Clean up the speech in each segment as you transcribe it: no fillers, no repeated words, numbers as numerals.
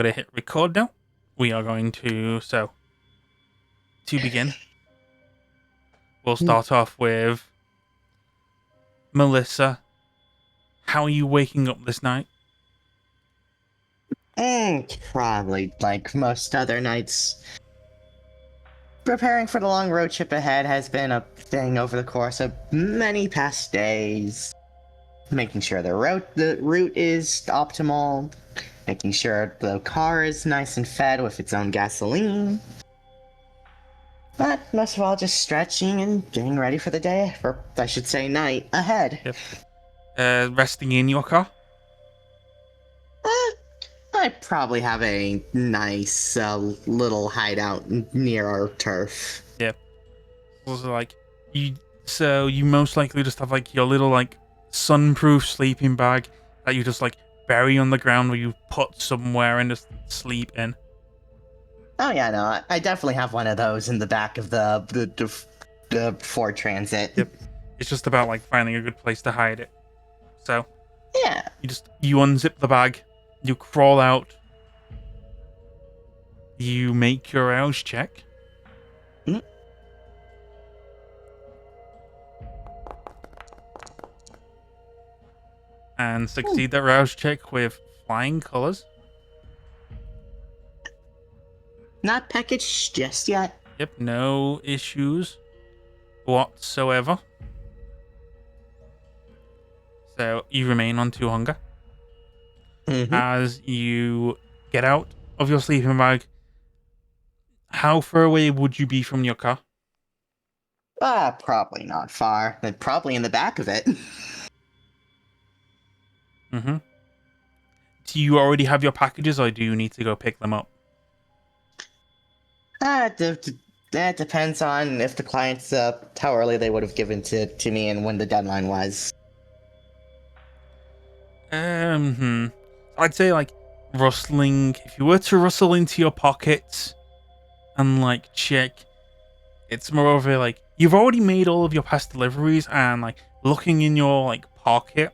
going to hit record now. We are going to, to begin, we'll start off with Melissa. How are you waking up this night? Probably like most other nights. Preparing for the long road trip ahead has been a thing over the course of many past days. Making sure the route is optimal, making sure the car is nice and fed with its own gasoline. But most of all, just stretching and getting ready for the day, or I should say night, ahead. Yep. Resting in your car? I probably have a nice little hideout near our turf. Yep. Also, so you most likely just have like your little like sunproof sleeping bag that you just like bury on the ground, or you put somewhere and just sleep in. Oh yeah, no, I definitely have one of those in the back of the Ford Transit. Yep. It's just about like finding a good place to hide it. So yeah, you unzip the bag, you crawl out, you make your rouse check. Mm. And succeed that rouse check with flying colors. Not packaged just yet. Yep, no issues whatsoever. So you remain on 2 hunger. Mm-hmm. As you get out of your sleeping bag, how far away would you be from your car? Probably not far. Probably in the back of it. Mm-hmm. Do you already have your packages, or do you need to go pick them up? That depends on if the clients, how early they would have given to me and when the deadline was. I'd say like rustling. If you were to rustle into your pockets and like check, it's more of a like you've already made all of your past deliveries, and like looking in your like pocket,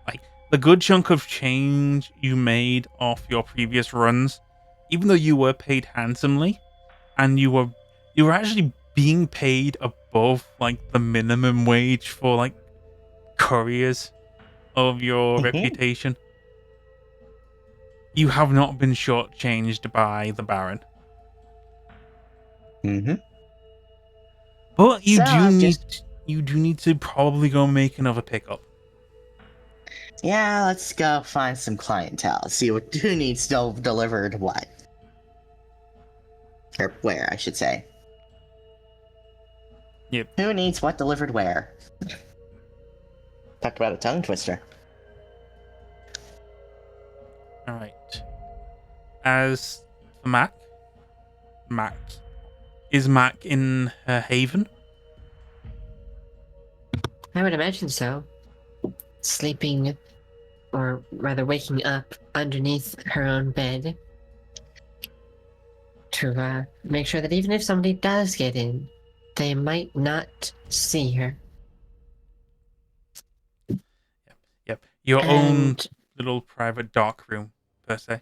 like the good chunk of change you made off your previous runs, even though you were paid handsomely, and you were actually being paid above like the minimum wage for like couriers of your reputation. You have not been shortchanged by the Baron. Mm-hmm. But you So do need to probably go make another pickup. Yeah, let's go find some clientele. See who needs delivered what. Or where, I should say. Yep. Who needs what delivered where? Talk about a tongue twister. Alright. As for Mac. Is Mac in her haven? I would imagine so. Sleeping, or rather waking up underneath her own bed to make sure that even if somebody does get in, they might not see her. Yep. Your own little private dark room, per se.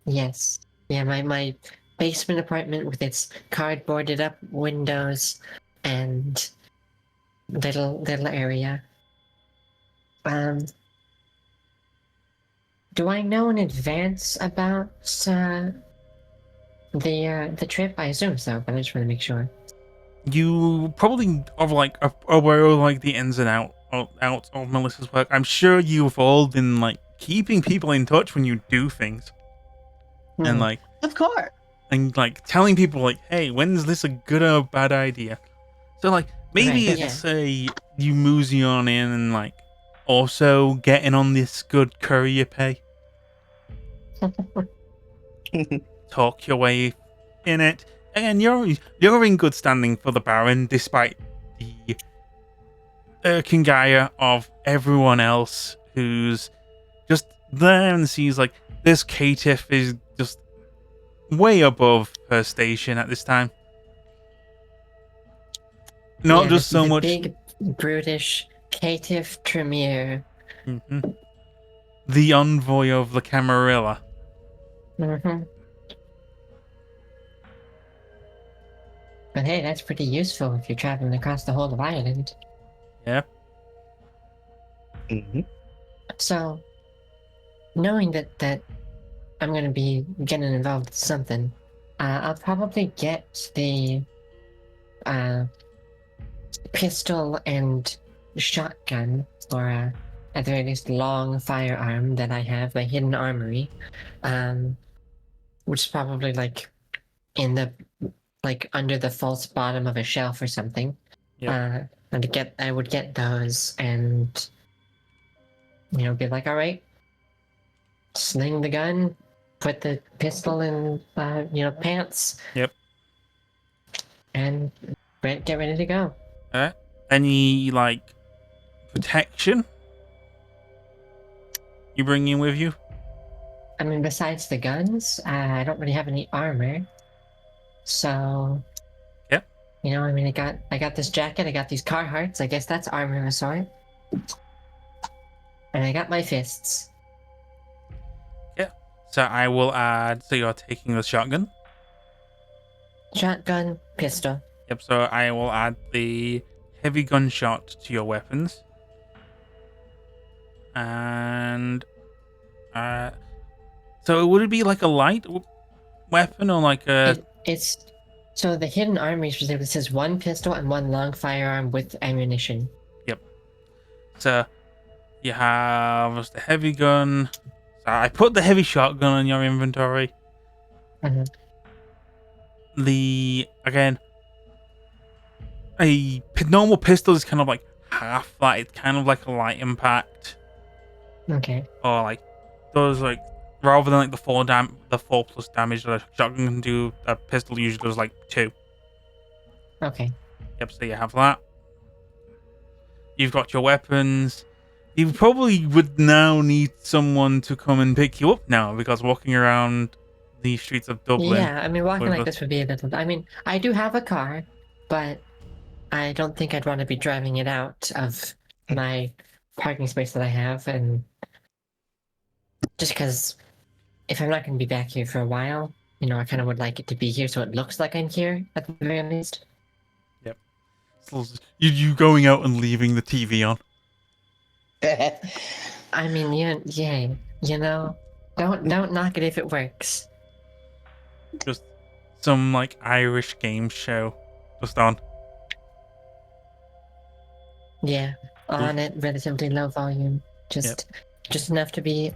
Yes. Yeah, my basement apartment with its cardboarded up windows and little area. Do I know in advance about the trip? I assume so, but I just want to make sure. You probably are like aware of like the ins and out of Melissa's work. I'm sure you've all been like keeping people in touch when you do things, and like of course, and like telling people like, hey, when's this a good or bad idea? So like maybe it's you moosey on in and like also getting on this good courier pay. Talk your way in it. And you're in good standing for the Baron, despite the irking ire of everyone else who's just there and sees like this caitiff is just way above her station at this time. Not just so much big brutish caitiff Tremere. The envoy of the Camarilla. Mm-hmm. But hey, that's pretty useful if you're traveling across the whole of Ireland. Yeah. Mm-hmm. So, knowing that I'm gonna be getting involved with something, I'll probably get the pistol and shotgun, or at the very least long firearm that I have, my hidden armory, which is probably like in the under the false bottom of a shelf or something. Yep. I would get those and be like, all right, sling the gun, put the pistol in pants, Yep. and get ready to go. Alright. Any like protection you bring in with you? I mean, besides the guns, I don't really have any armor, so Yep. I mean, I got this jacket, I got these Carhartts. I guess that's armor of a sort, and I got my fists. Yeah. So I will add. So you're taking the shotgun. Shotgun, pistol. Yep. So I will add the heavy gunshot to your weapons. And so would it be like a light weapon or like a? It's so the hidden armory specifically says one pistol and one long firearm with ammunition. Yep. So you have the heavy gun. So I put the heavy shotgun in your inventory. Mm-hmm. Again, a normal pistol is kind of like half that. It's kind of like a light impact. Okay. Or like does like rather than like the 4 plus damage that a shotgun can do, a pistol usually does like 2. Okay. Yep, so you have that. You've got your weapons. You probably would now need someone to come and pick you up now, because walking around the streets of Dublin. Yeah, I mean, walking like this would be a little. I mean, I do have a car, but I don't think I'd want to be driving it out of my parking space that I have, and just because if I'm not going to be back here for a while, I kind of would like it to be here so it looks like I'm here at the very least. Yep. So you going out and leaving the TV on? I mean, yeah, don't knock it if it works. Just some like Irish game show just on. Yeah, on at relatively low volume, just enough to be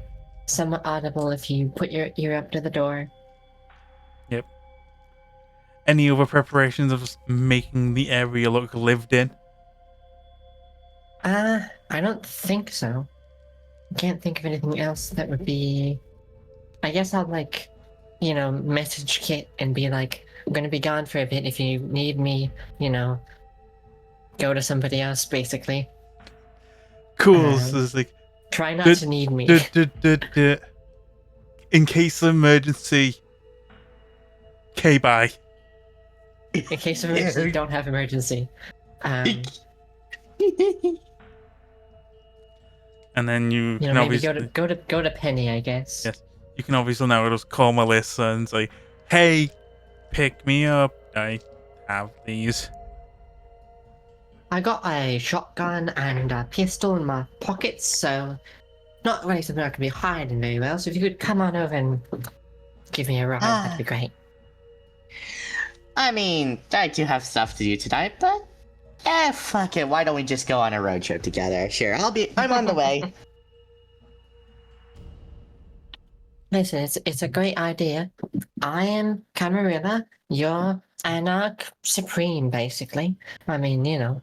somewhat audible if you put your ear up to the door. Yep. Any other preparations of just making the area look lived in? I don't think so. I can't think of anything else that would be. I guess I'll message Kit and be like, I'm gonna be gone for a bit. If you need me, go to somebody else, basically. Cool. So it's like, try not to need me. In case of emergency. Okay, bye. In case of emergency, don't have emergency. And then you can maybe obviously go to Penny, I guess. Yes, you can obviously now just call Melissa and say, "Hey, pick me up. I have these." I got a shotgun and a pistol in my pockets, so not really something I could be hiding very well. So if you could come on over and give me a ride, that'd be great. I mean, I do have stuff to do tonight, but fuck it. Why don't we just go on a road trip together? Sure, I'm on the way. Listen, it's a great idea. I am Camarilla. You're Anarch Supreme, basically. I mean, you're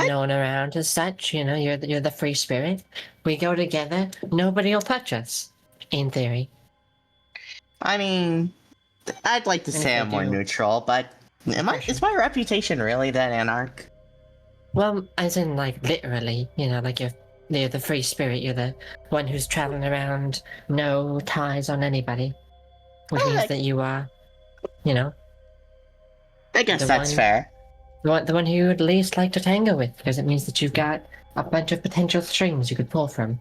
known around as such. You're the free spirit. We go together. Nobody will touch us, in theory. I mean, I'd like to say I'm more neutral, but is my reputation really that Anarch? Well, as in, literally, you're the free spirit. You're the one who's traveling around, no ties on anybody. Which means that you are, I guess that's fair. The one who you would least like to tango with, because it means that you've got a bunch of potential strings you could pull from.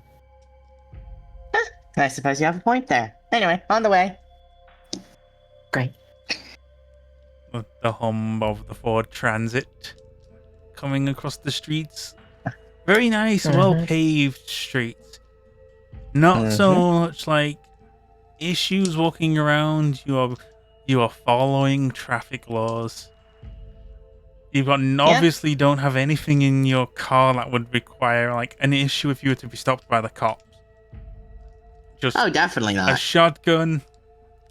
I suppose you have a point there. Anyway, on the way. Great. With the hum of the Ford Transit coming across the streets. Very nice, well-paved streets. Not so much like issues walking around. You are following traffic laws. You've got obviously don't have anything in your car that would require like an issue if you were to be stopped by the cops. Just definitely a not. shotgun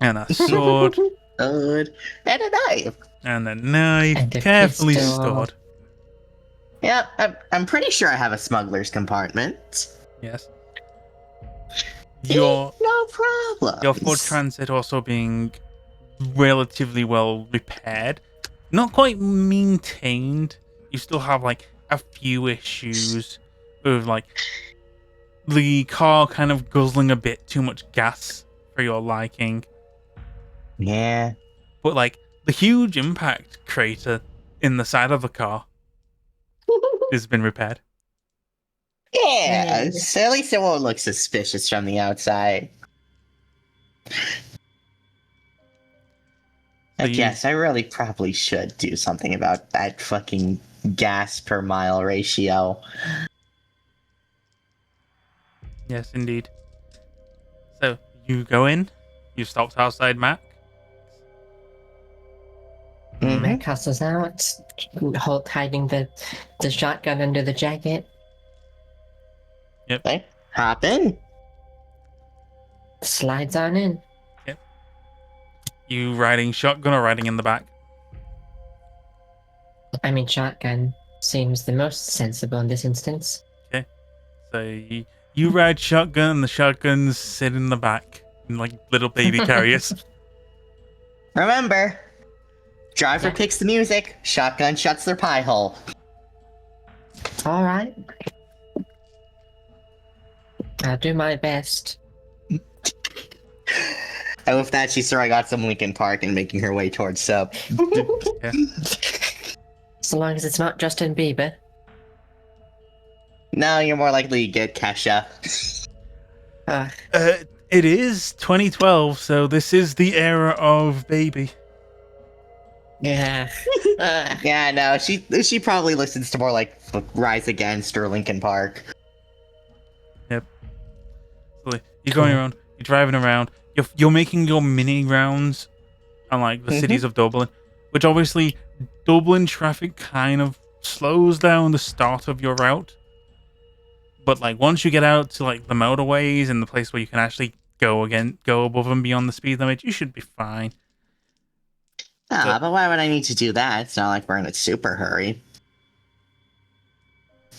and a sword And a knife. and a knife And a carefully pistol. stored. Yeah, I'm pretty sure I have a smuggler's compartment. Yes. Your No problem. Your Ford Transit also being relatively well repaired. Not quite maintained. You still have like a few issues with like the car kind of guzzling a bit too much gas for your liking. Yeah. But like the huge impact crater in the side of the car has been repaired. Yeah, so at least it won't look suspicious from the outside. But yes, I really probably should do something about that fucking gas per mile ratio. Yes, indeed. So you go in. You stopped outside Mac. Mac hustles out, hiding the shotgun under the jacket. Yep. Okay, hop in. Slides on in. You riding shotgun or riding in the back? I mean, shotgun seems the most sensible in this instance. Okay. So you ride shotgun and the shotguns sit in the back in like little baby carriers. Remember, driver picks the music, shotgun shuts their pie hole. All right. I'll do my best. And with that, she's sure I got some Lincoln Park and making her way towards Sub. Yeah. So long as it's not Justin Bieber. No, you're more likely to get Kesha. It is 2012, so this is the era of baby. Yeah. Yeah, no, she probably listens to more like Rise Against or Lincoln Park. Yep. So you're going around, you're driving around, you're making your mini rounds on like the cities of Dublin, which obviously Dublin traffic kind of slows down the start of your route. But like once you get out to like the motorways and the place where you can actually go above and beyond the speed limit, you should be fine. But why would I need to do that? It's not like we're in a super hurry.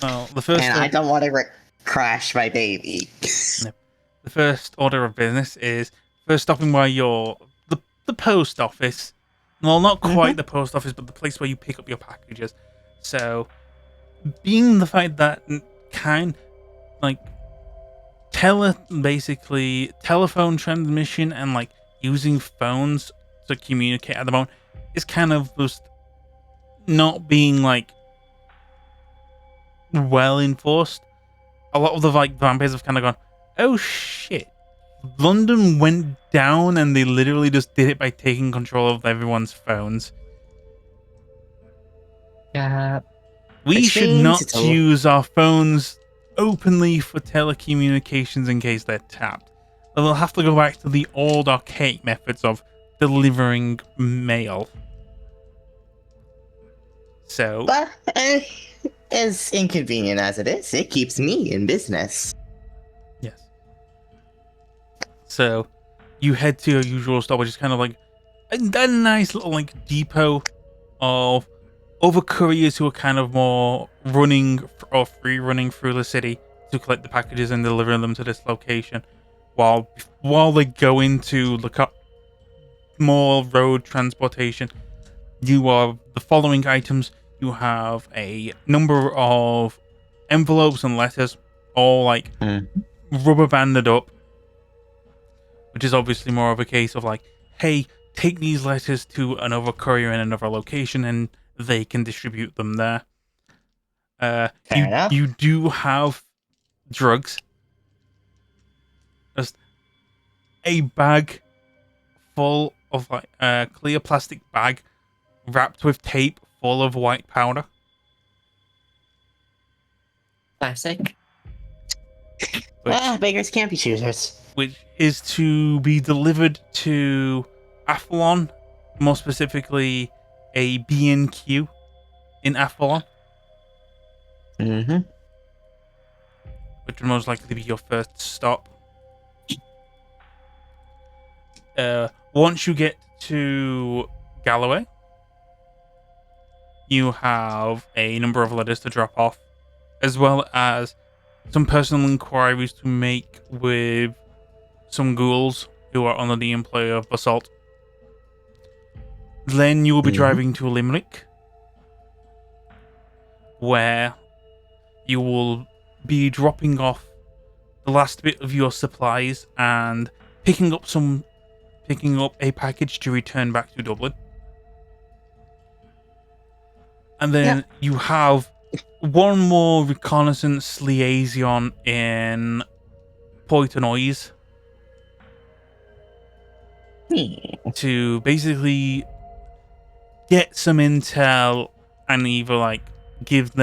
Well, the first And I don't want to crash my baby. The first order of business is first stopping by the post office. Well, not quite the post office, but the place where you pick up your packages. So, being the fact that basically telephone transmission and like using phones to communicate at the moment is kind of just not being like well enforced. A lot of the like vampires have kind of gone, oh shit, London went down and they literally just did it by taking control of everyone's phones. We should not use our phones openly for telecommunications in case they're tapped. They'll have to go back to the old archaic methods of delivering mail. So, But as inconvenient as it is, it keeps me in business. yes. So, you head to your usual stop, which is kind of like a nice little like depot of other couriers who are kind of more running or free running through the city to collect the packages and deliver them to this location, while they go into the more road transportation. You are the following items. You have a number of envelopes and letters, all like rubber banded up, which is obviously more of a case of like, hey, take these letters to another courier in another location and they can distribute them there. You do have drugs. Just a bag full of like a clear plastic bag wrapped with tape full of white powder. Classic. Beggars can't be choosers. Which is to be delivered to Athlon, more specifically a B&Q in Athlon, Mm-hmm. which would most likely be your first stop. Once you get to Galloway, you have a number of letters to drop off, as well as some personal inquiries to make with some ghouls who are under the employ of Basalt. Then you will be driving to Limerick, where you will be dropping off the last bit of your supplies and picking up a package to return back to Dublin. And then you have one more reconnaissance liaison in Poitenoise to basically get some intel and either like give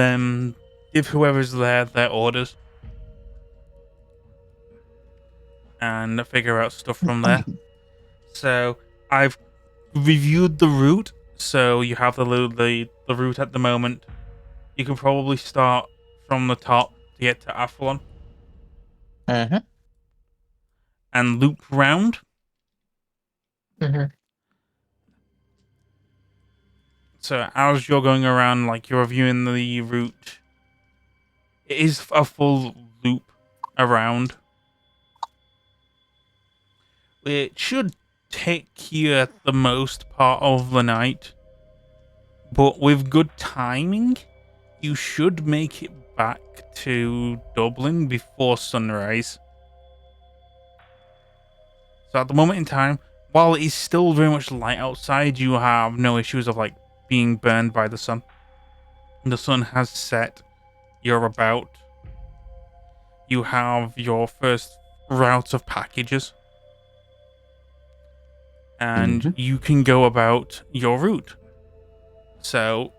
whoever's there their orders and figure out stuff from there. So I've reviewed the route. So you have the route at the moment. You can probably start from the top to get to Athlon. Mm-hmm. And loop round. Mm-hmm. So as you're going around, like you're reviewing the route, it is a full loop around. It should take you the most part of the night, but with good timing, you should make it back to Dublin before sunrise. So at the moment in time, while it is still very much light outside, you have no issues of like being burned by the sun. The sun has set. You're about. You have your first route of packages. And you can go about your route. So,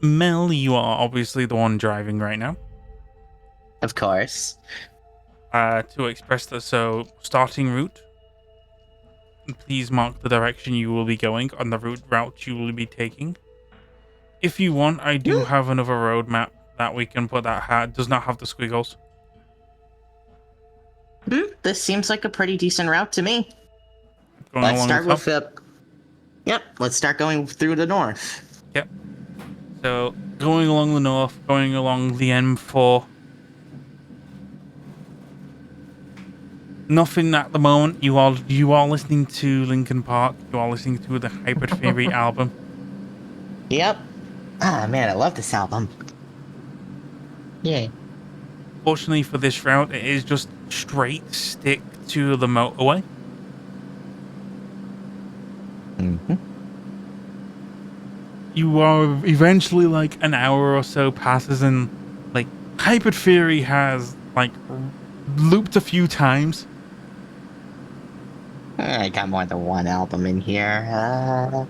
Mel, you are obviously the one driving right now. Of course. To express the starting route, please mark the direction you will be going on the route you will be taking. If you want, I do have another road map that we can put that does not have the squiggles. This seems like a pretty decent route to me. Let's start with let's start going through the north. Yep. So going along the north, going along the M4. Nothing at the moment. You are listening to Linkin Park. You are listening to the Hybrid Theory album. Yep. Ah man, I love this album. Yay. Fortunately for this route, it is just straight stick to the motorway. You are eventually like an hour or so passes and like Hybrid Theory has like looped a few times. I got more than one album in here.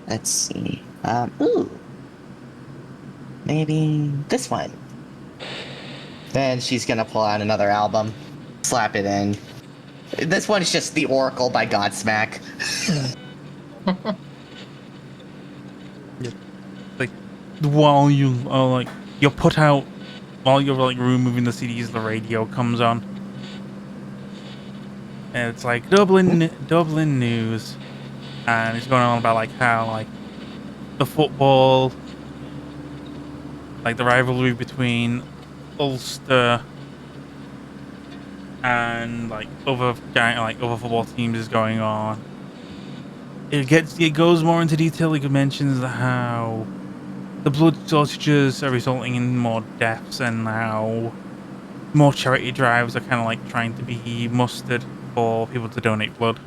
Let's see. Maybe this one. Then she's gonna pull out another album, slap it in. This one's just The Oracle by Godsmack. Like while you're put out, while you're like removing the CDs, the radio comes on. And it's like Dublin news, and it's going on about like how like the football, like the rivalry between Ulster and like other football teams is going on. It goes more into detail. It mentions how the blood shortages are resulting in more deaths and how more charity drives are kind of like trying to be mustered for people to donate blood.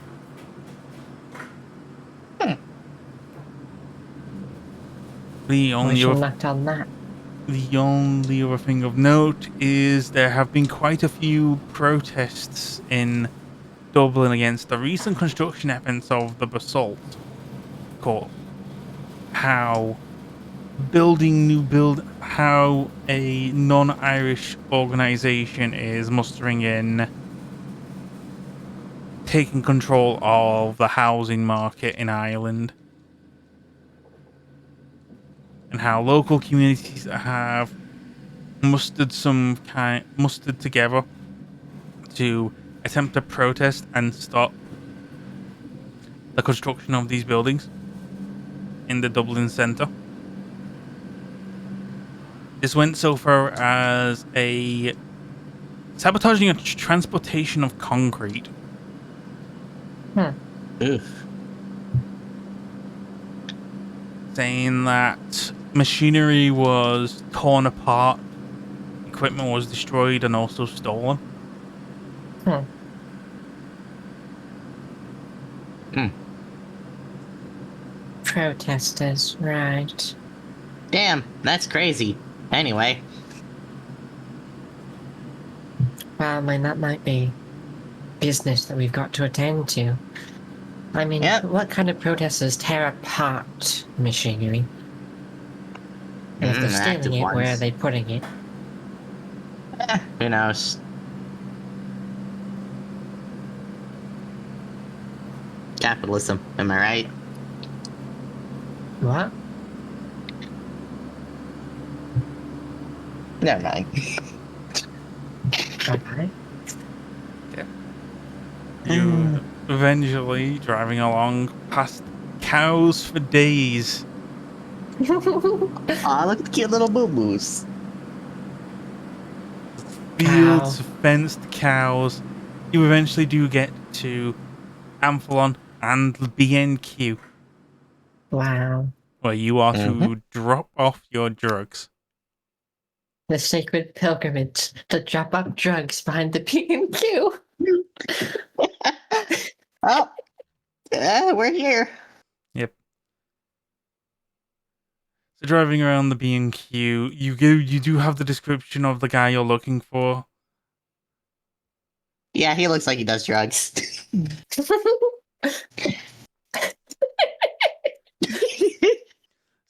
The only other thing of note is there have been quite a few protests in Dublin against the recent construction efforts of the Basalt Corp. How how a non-Irish organization is mustering in, taking control of the housing market in Ireland, and how local communities have mustered together to attempt to protest and stop the construction of these buildings in the Dublin centre. This went so far as a sabotaging a transportation of concrete. Hmm. Ugh. Saying that machinery was torn apart, equipment was destroyed and also stolen. Hmm. Hmm. Protesters, right. Damn, that's crazy. Anyway, Well, I mean, that might be business that we've got to attend to. I mean, Yep. what kind of protesters tear apart machinery? And if they're stealing active it, where are ones. they putting it? Who knows? Capitalism, am I right? What? Never mind. Okay. You eventually driving along past cows for days. Aw, look at the cute little boo-boos. Fields Cow. of fenced cows. You eventually do get to Amphelon and BNQ, Wow. where you are Mm-hmm. to drop off your drugs. The sacred pilgrimage to drop off drugs behind the P&Q. Oh, we're here. Yep. So driving around the B&Q, you do have the description of the guy you're looking for. Yeah, he looks like he does drugs.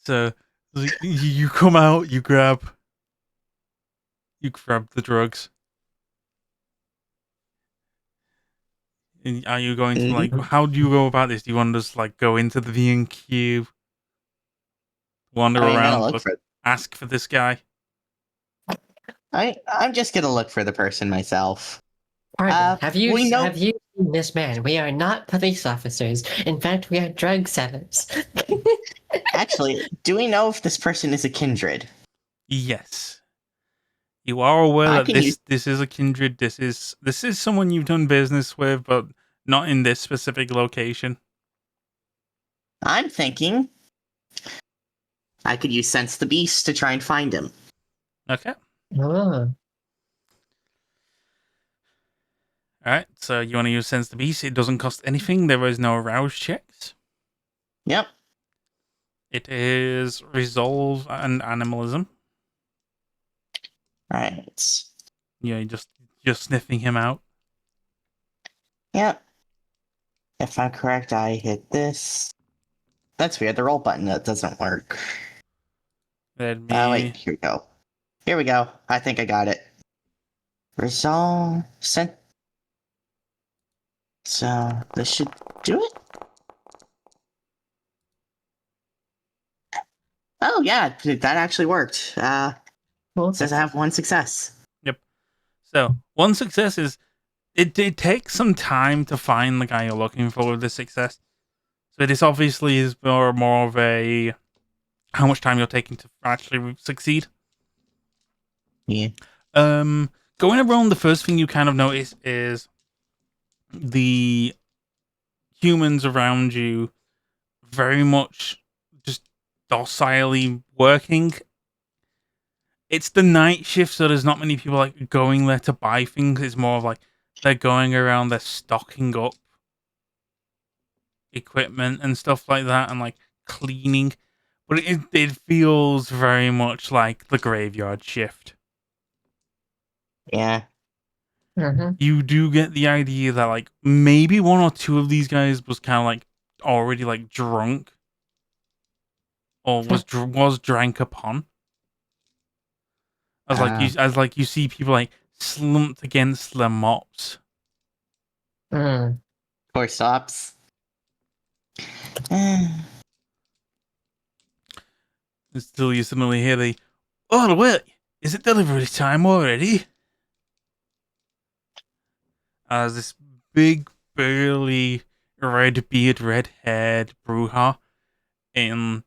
So you come out, you grab the drugs. And are you going to Mhm. how do you go about this? Do you want to just go into the B&Q, wander I mean, I'm gonna around, look for. ask for this guy? I'm just gonna look for the person myself. Pardon, We know. have you seen this man? We are not police officers. In fact, we are drug sellers. Actually, do we know if this person is a kindred? Yes. You are aware I that can use. this is a kindred. This is someone you've done business with, but not in this specific location. I'm thinking I could use sense the beast to try and find him. Okay. Oh, All right. So you want to use sense the beast? It doesn't cost anything. There is no arouse checks. Yep. It is resolve and animalism. Right. Yeah, you're sniffing him out. Yep. If I'm correct, I hit this. That's weird. The roll button that doesn't work. Let Wait. me. Here we go. Here we go. I think I got it. Resolve. Sent. So this should do it. Oh yeah, that actually worked. cool. Says I have one success. Yep. So one success is it takes some time to find the guy you're looking for with this success. So this obviously is more of a how much time you're taking to actually succeed. Yeah. Going around, the first thing you kind of notice is the humans around you very much just docilely working. It's the night shift, so there's not many people going there to buy things. It's more of they're going around, they're stocking up equipment and stuff like that, and cleaning. But it feels very much like the graveyard shift. Yeah. you do get the idea that like maybe one or two of these guys was kind of like already like drunk or was drank upon. As you see people like slumped against their mops. Poor stops. And still you suddenly hear the, oh wait, is it delivery time already? As this big burly red-haired Bruja in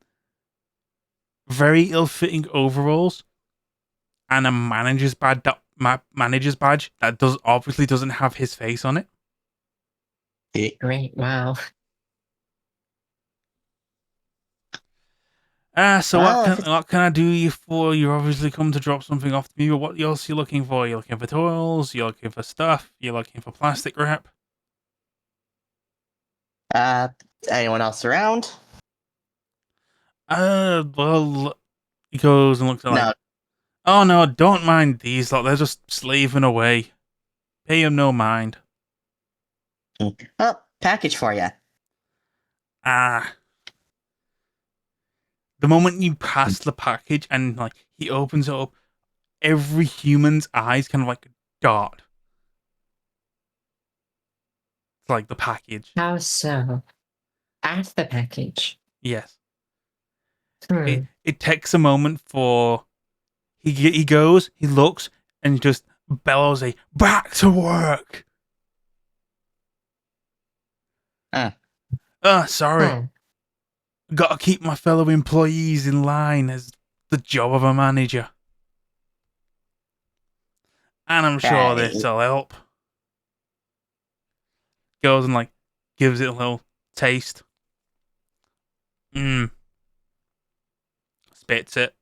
very ill-fitting overalls and a manager's badge that obviously doesn't have his face on it. Great, wow. So Well, what can I do you for? You obviously come to drop something off to me, but what else are you looking for? You're looking for tools, you're looking for stuff, you're looking for plastic wrap. Anyone else around? Well, he goes and looks at like, No. oh no, don't mind these lot, they're just slaving away. Pay them no mind. Oh, package for you. Ah. The moment you pass the package and like he opens it up, every human's eyes kind of like dart. It's like the package. How so? At the package. Yes. Hmm. It takes a moment for he goes, he looks, and just bellows a back to work. Sorry. Hmm. Gotta keep my fellow employees in line as the job of a manager. And I'm sure Hey. this'll help. Goes and like gives it a little taste. Spits it.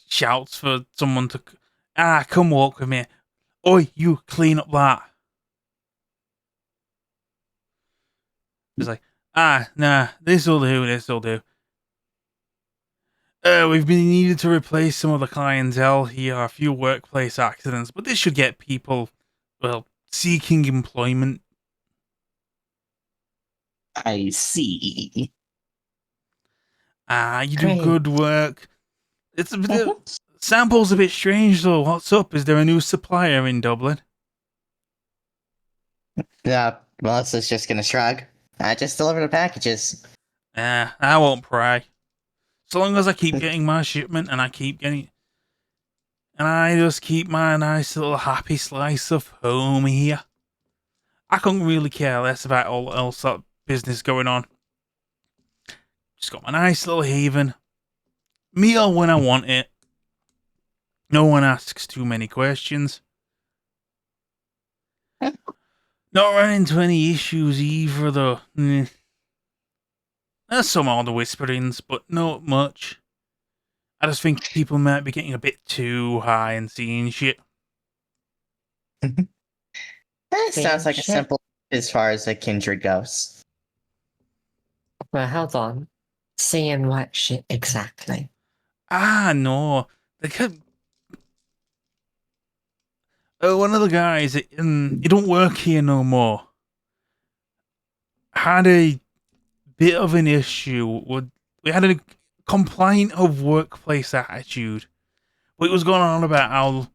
Shouts for someone to come walk with me. Oi, you clean up that. It's like, nah, this'll do. We've been needed to replace some of the clientele here, a few workplace accidents, but this should get people, well, seeking employment. I see. You do Great. good work. It's a bit, sample's a bit strange though. What's up? Is there a new supplier in Dublin? Yeah, Melissa's just gonna shrug. I just deliver the packages. I won't pry. So long as I keep getting my shipment and I just keep my nice little happy slice of home here. I couldn't really care less about all else that business going on. Just got my nice little haven. Meal when I want it. No one asks too many questions. Not run into any issues either though. There's some odd whisperings, but not much. I just think people might be getting a bit too high and seeing shit. That sounds like a Shit. simple as far as a kindred goes. Well, hold on. Seeing what shit exactly? No. They kept... one of the guys, he don't work here no more. Had a bit of an issue with... We had a complaint of workplace attitude. It was going on about how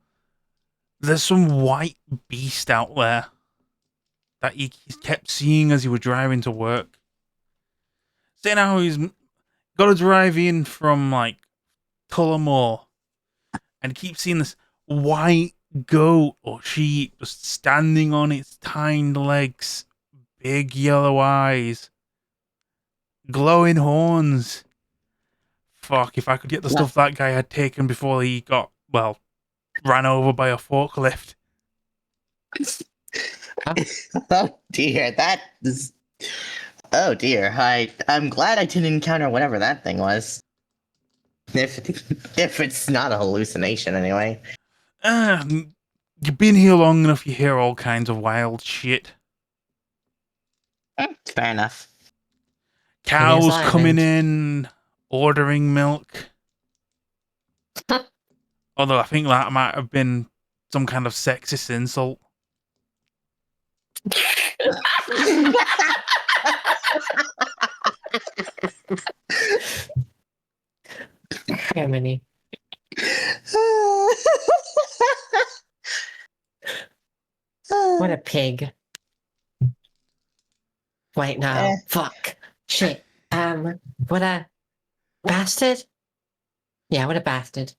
there's some white beast out there that he kept seeing as he was driving to work. Saying how he's got to drive in from like Tullamore and keep seeing this white goat or sheep just standing on its hind legs, big yellow eyes, glowing horns. Fuck, if I could get the stuff that guy had taken before he got, well, ran over by a forklift. Oh dear, that is. Oh dear, I'm glad I didn't encounter whatever that thing was. If it's not a hallucination, anyway. You've been here long enough, you hear all kinds of wild shit. Fair enough. Cows coming in, ordering milk. Although I think that might have been some kind of sexist insult. Harmony. What a pig. Wait, no. Eh. Fuck. Shit. What a bastard? Yeah, what a bastard.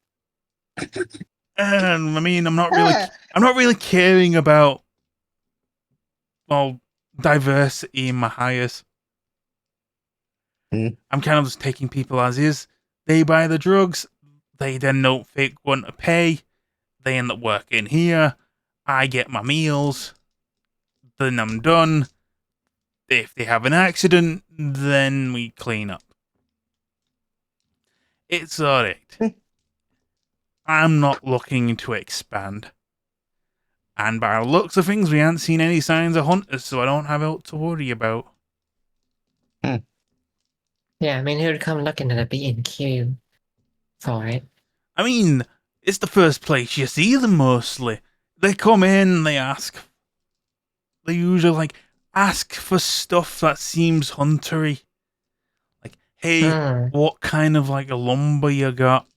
I mean, I'm not really caring about, well, diversity in my hires. Mm. I'm kind of just taking people as is. They buy the drugs, they then don't want to pay, they end up working here, I get my meals, then I'm done. If they have an accident, then we clean up. It's alright. I'm not looking to expand. And by the looks of things, we haven't seen any signs of hunters, so I don't have out to worry about. Yeah, I mean, who'd come looking at a B&Q for it? I mean, it's the first place you see them mostly. They come in, they ask. They usually, ask for stuff that seems huntery. Like, hey, what kind of, lumber you got?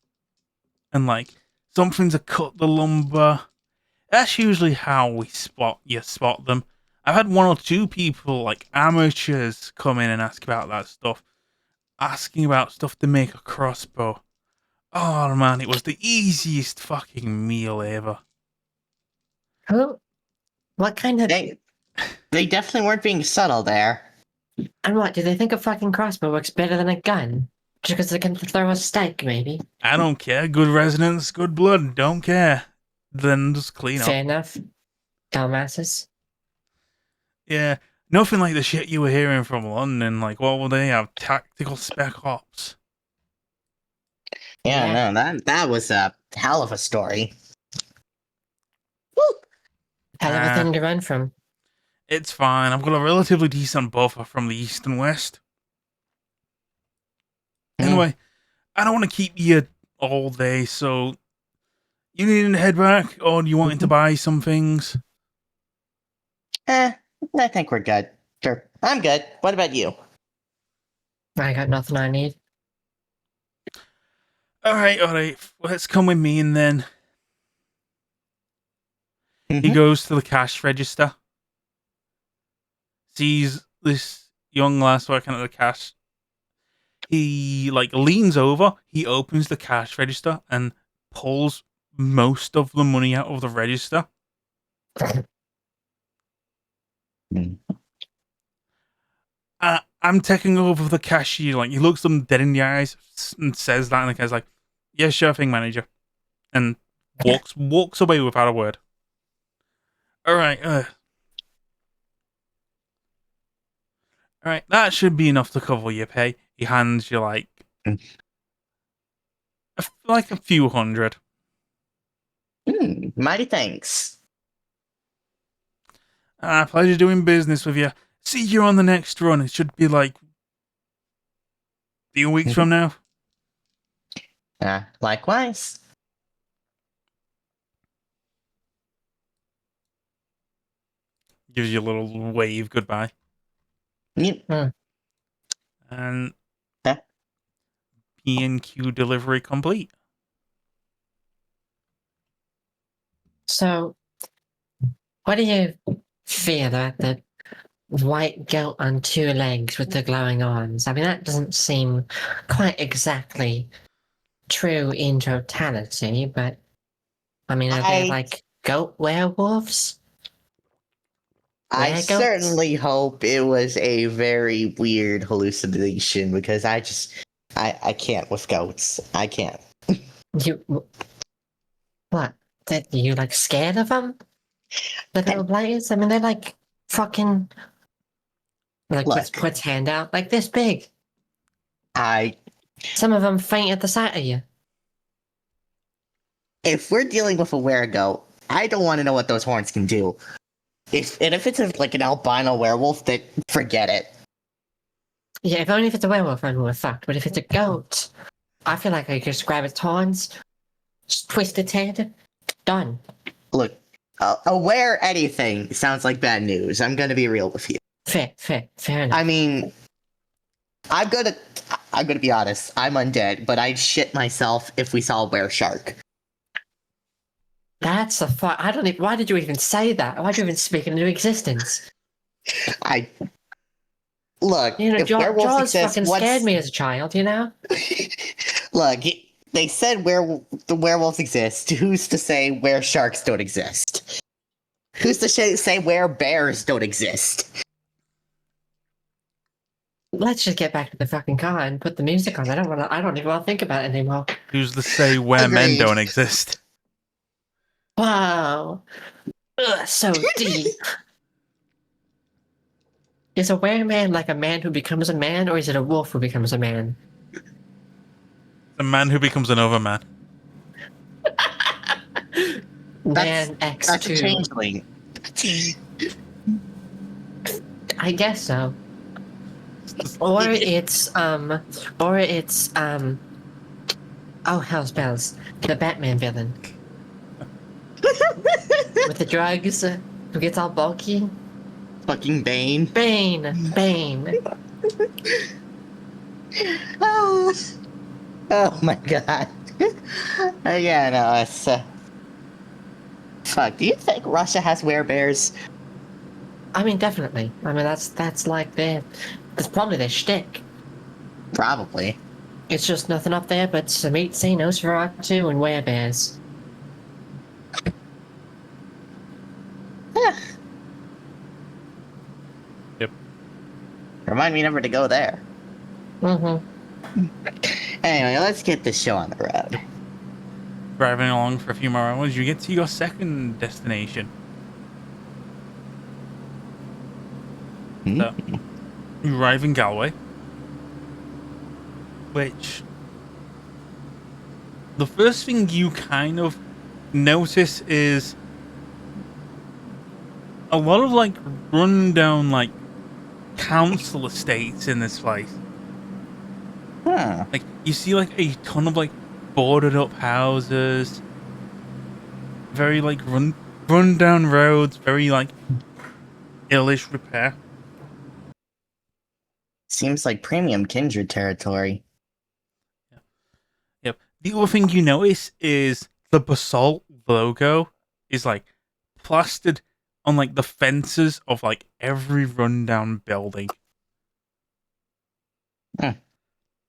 And, something to cut the lumber. That's usually how you spot them. I've had one or two people, amateurs, come in and ask about that stuff. Asking about stuff to make a crossbow. Oh man, it was the easiest fucking meal ever. Who? What kind of... They definitely weren't being subtle there. And what, do they think a fucking crossbow works better than a gun? Just because they can throw a stake, maybe? I don't care. Good resonance, good blood. Don't care. Then just clean up. Fair enough. Dumbasses. Yeah, nothing like the shit you were hearing from London. What will they have? Tactical spec ops. Yeah, no, that was a hell of a story. Woo! Hell of a thing to run from. It's fine. I've got a relatively decent buffer from the east and west. Anyway, I don't want to keep you all day, so you needing to head back, or do you wanting to buy some things? I think we're good. Sure, I'm good. What about you? I got nothing I need. Alright. Let's come with me, and then he goes to the cash register. Sees this young lass working at the cash. He leans over, he opens the cash register and pulls most of the money out of the register. I'm taking over the cashier. He looks them dead in the eyes and says that, and the guy's like, "Yeah, sure thing, manager," and walks away without a word. All right, that should be enough to cover your pay. He hands you a few hundred. Mighty thanks. Pleasure doing business with you. See you on the next run. It should be a few weeks from now. Likewise. Gives you a little wave goodbye. Yep. And P&Q delivery complete. So, what do you fear that the white goat on two legs with the glowing arms? I mean, that doesn't seem quite exactly true in totality, but I mean, are they goat werewolves? I certainly hope it was a very weird hallucination because I can't with goats. I can't. What? That you scared of them? The little blighters? I mean, they're fucking puts hand out this big. Some of them faint at the sight of you. If we're dealing with a weregoat, I don't want to know what those horns can do. If it's an albino werewolf, then forget it. Yeah, if only if it's a werewolf, then we're fucked. But if it's a goat, I feel like I could just grab its horns, Just twist its head. Done. Look, aware anything sounds like bad news. I'm gonna be real with you. Fair enough. I mean, I'm gonna be honest. I'm undead, but I'd shit myself if we saw a were shark. That's a fuck. I don't even. Why did you even say that? Why did you even speak it into existence? I look. You know, If werewolves Jaws exist, fucking scared me as a child. You know. Look, they said the werewolves exist. Who's to say where sharks don't exist? Who's to say where bears don't exist? Let's just get back to the fucking car and put the music on. I don't even want to think about it anymore. Who's to say where men Agreed. don't exist? Wow. Ugh, so deep. Is a wereman like a man who becomes a man, or is it a wolf who becomes a man? The man who becomes another man. Man That's a X2. changeling. I guess so. Or it's oh hell's bells. The Batman villain. With the drugs, who gets all bulky. Fucking Bane. Bane. Oh my god. Yeah, no, it's fuck. Do you think Russia has werebears? I mean, definitely. I mean, that's like that's probably their shtick. Probably. It's just nothing up there but some meat, Nosferatu, and werebears. Yep. Remind me never to go there. Mm-hmm. Anyway, let's get this show on the road. Driving along for a few more hours, you get to your second destination. So, you arrive in Galway, which the first thing you kind of notice is a lot of like rundown like council estates in this place. Huh. Like you see like a ton of like boarded up houses, very like run down roads, very like illish repair. Seems like premium kindred territory. Yep. The other thing you notice is the basalt logo is like plastered on like the fences of like every rundown building.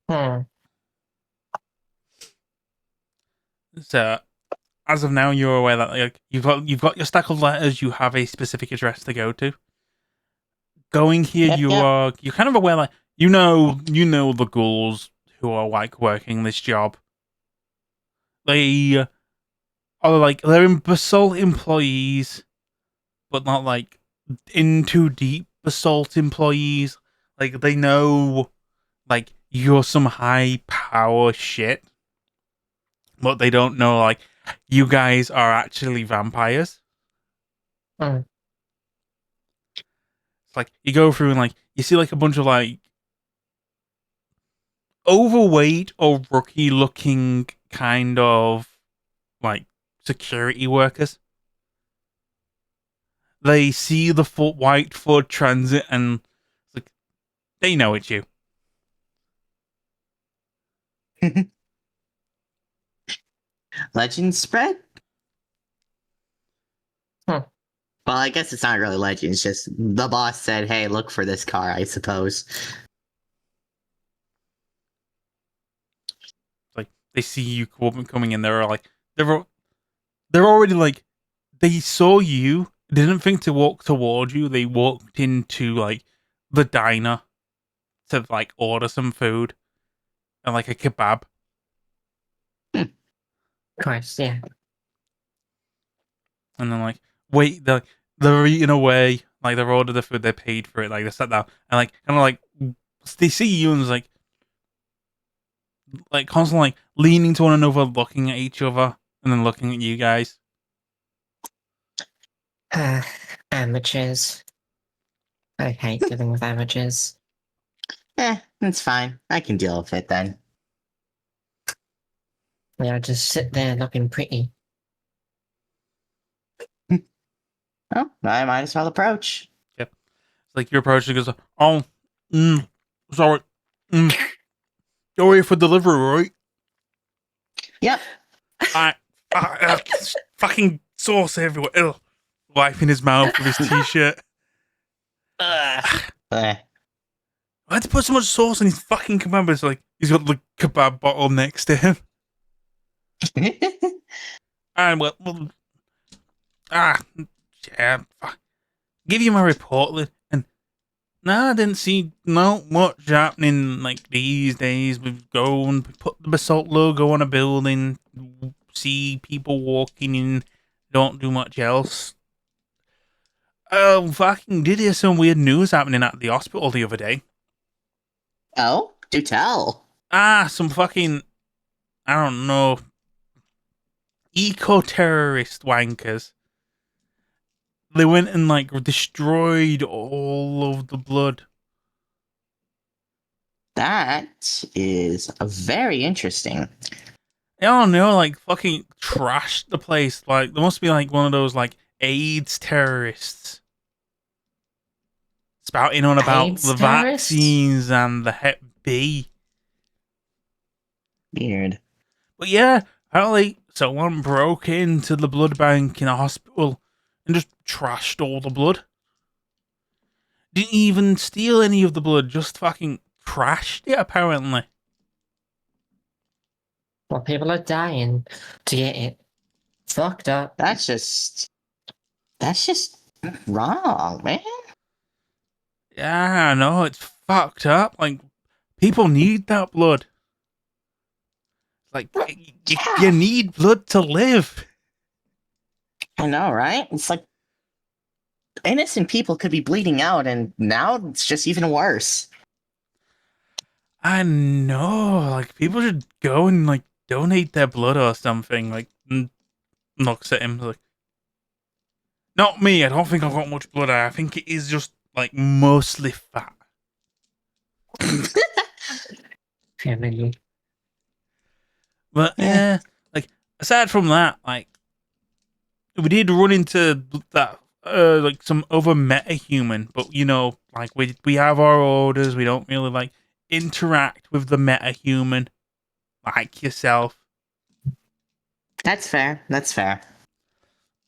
Hmm. So as of now, you're aware that like you've got your stack of letters. You have a specific address to go to. Going here, Yep, you're kind of aware like you know the ghouls who are like working this job. They are like they're in basalt employees, but not like in too deep basalt employees. Like they know like you're some high power shit, but they don't know like you guys are actually vampires. Hmm. It's like you go through and like you see like a bunch of like overweight or rookie looking kind of like security workers. They see the white Ford Transit and it's like they know it's you. Legend spread? Huh. Well, I guess it's not really legend. It's just the boss said, "Hey, look for this car." I suppose. Like they see you coming in, they're like they're already like they saw you, didn't think to walk toward you. They walked into like the diner to like order some food and like a kebab. Of course, yeah. And then like wait, they're eating away, like they've ordered the food, they paid for it, like they sat down and like kind of like they see you and it's like constantly like leaning to one another, looking at each other, and then looking at you guys. Amateurs. I hate dealing with amateurs. It's fine. I can deal with it then. Yeah, just sit there looking pretty. Oh, I might as well approach. Yep. It's like your approach goes, oh, sorry, you're here for delivery, right? Yep. Fucking sauce everywhere. Ugh. Wiping his mouth with his t-shirt. Ugh. Eh. I had to put so much sauce on his fucking kebab. It's like he's got the kebab bottle next to him. And yeah. Give you my report, then. And I didn't see not much happening like these days. We go and put the basalt logo on a building, see people walking in, don't do much else. Fucking did hear some weird news happening at the hospital the other day. Oh, do tell. Some fucking, I don't know, eco-terrorist wankers. They went and like destroyed all of the blood. That is very interesting. I don't know, like fucking trashed the place. Like there must be like one of those like AIDS terrorists spouting on about AIDS the terrorists? vaccines and the Hep B. Weird. But yeah, apparently someone broke into the blood bank in a hospital and just trashed all the blood. Didn't even steal any of the blood, just fucking trashed it apparently. Well, people are dying to get it. Fucked up. That's just wrong, man. Yeah, I know, it's fucked up. Like, people need that blood. Like, you need blood to live. I know, right? It's like innocent people could be bleeding out, and now it's just even worse. I know, like, people should go and, like, donate their blood or something. Like, looks at him, like, not me, I don't think I've got much blood. I think it is just, like, mostly fat. Family. But, yeah, like, aside from that, like, we did run into that, like, some other meta-human, but, you know, like, we have our orders, we don't really, like, interact with the meta-human like yourself. That's fair. That's fair.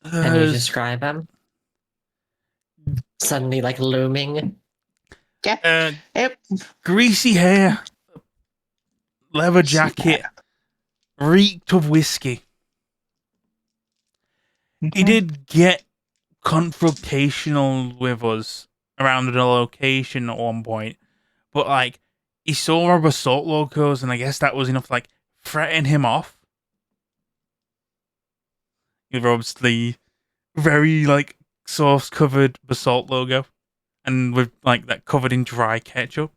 Can you describe him? Suddenly, like, looming. Yeah. Yep. Greasy hair, leather jacket, reeked of whiskey. He did get confrontational with us around the location at one point, but like he saw our basalt logos, and I guess that was enough to like threaten him off. He rubs the very like sauce covered basalt logo, and with like that covered in dry ketchup.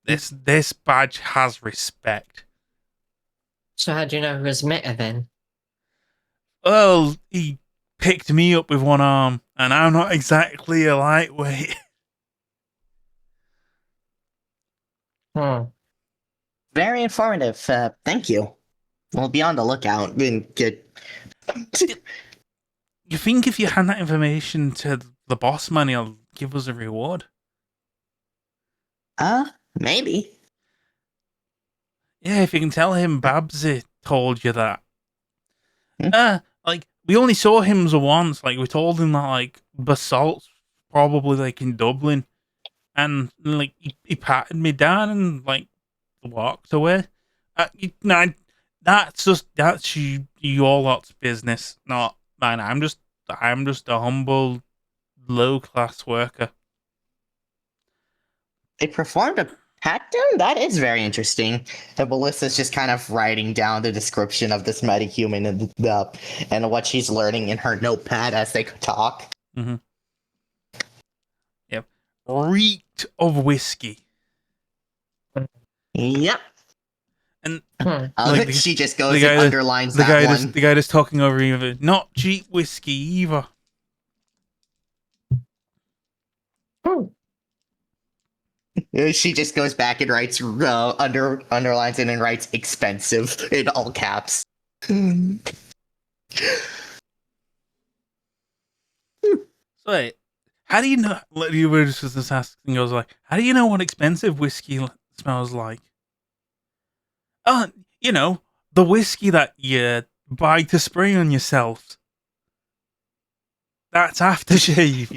This badge has respect. So how do you know who was Meta then? Well, he picked me up with one arm, and I'm not exactly a lightweight. Very informative. Thank you. We'll be on the lookout. Good. You think if you hand that information to the boss man, he'll give us a reward? Maybe. Yeah, if you can tell him Babsy told you that. Hmm? Like, we only saw him once. Like, we told him that, like, Basalt's probably, like, in Dublin. And, like, he patted me down and, like, walked away. That's your lot's business, not mine. I'm just a humble, low-class worker. They performed a pat down? That is very interesting. And Melissa's just kind of writing down the description of this metahuman and what she's learning in her notepad as they talk. Mm-hmm. Yep. Reeked of whiskey. Yep. And like she just goes and underlines that one. The guy that's talking over either. Not cheap whiskey either. She just goes back and writes underlines it and writes expensive in all caps. So, how do you know? Like, you were just asking. I was like, how do you know what expensive whiskey smells like? Oh, the whiskey that you buy to spray on yourself. That's aftershave,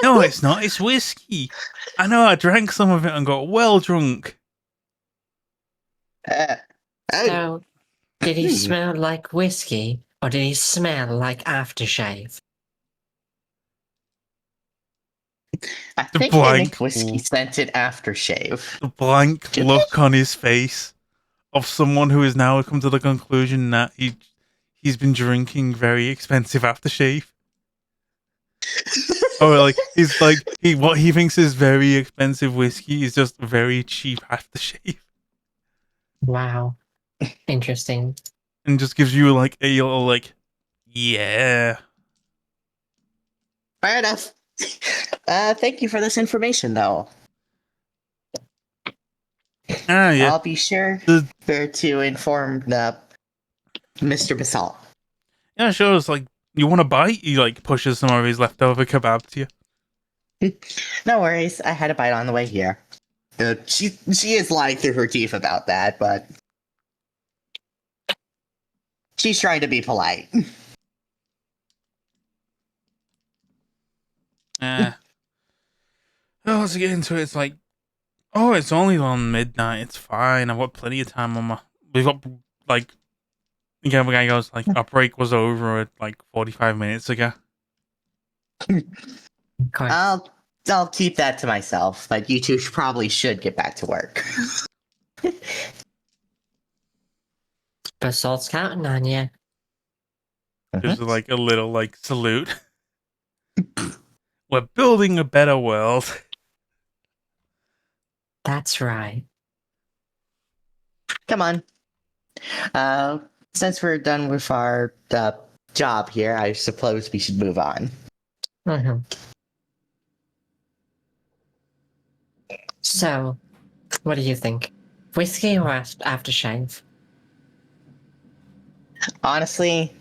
No, it's not. It's whiskey. I know. I drank some of it and got well drunk. Oh, So, did he smell like whiskey or did he smell like aftershave? I The think they make blank, whiskey scented aftershave. the blank Do look on his face of someone who has now come to the conclusion that he's been drinking very expensive aftershave. Or like what he thinks is very expensive whiskey is just very cheap aftershave, Wow. Interesting. and just gives you like a little like, yeah. Fair enough. Thank you for this information, though. Yeah. I'll be sure to inform the Mr. Basalt. Yeah, sure. It's like, you want a bite? He like pushes some of his leftover kebab to you. No worries, I had a bite on the way here. She is lying through her teeth about that, but she's trying to be polite. Oh, let's get into it. It's like, oh, it's only on midnight. It's fine. I've got plenty of time on my. We've got like. Again, the guy goes like, our break was over like 45 minutes ago. I'll keep that to myself, but you two probably should get back to work. Basalt's counting on you. There's like a little like salute. We're building a better world. That's right. Come on. Since we're done with our job here, I suppose we should move on. Mm-hmm. So, what do you think? Whiskey or aftershave? Honestly,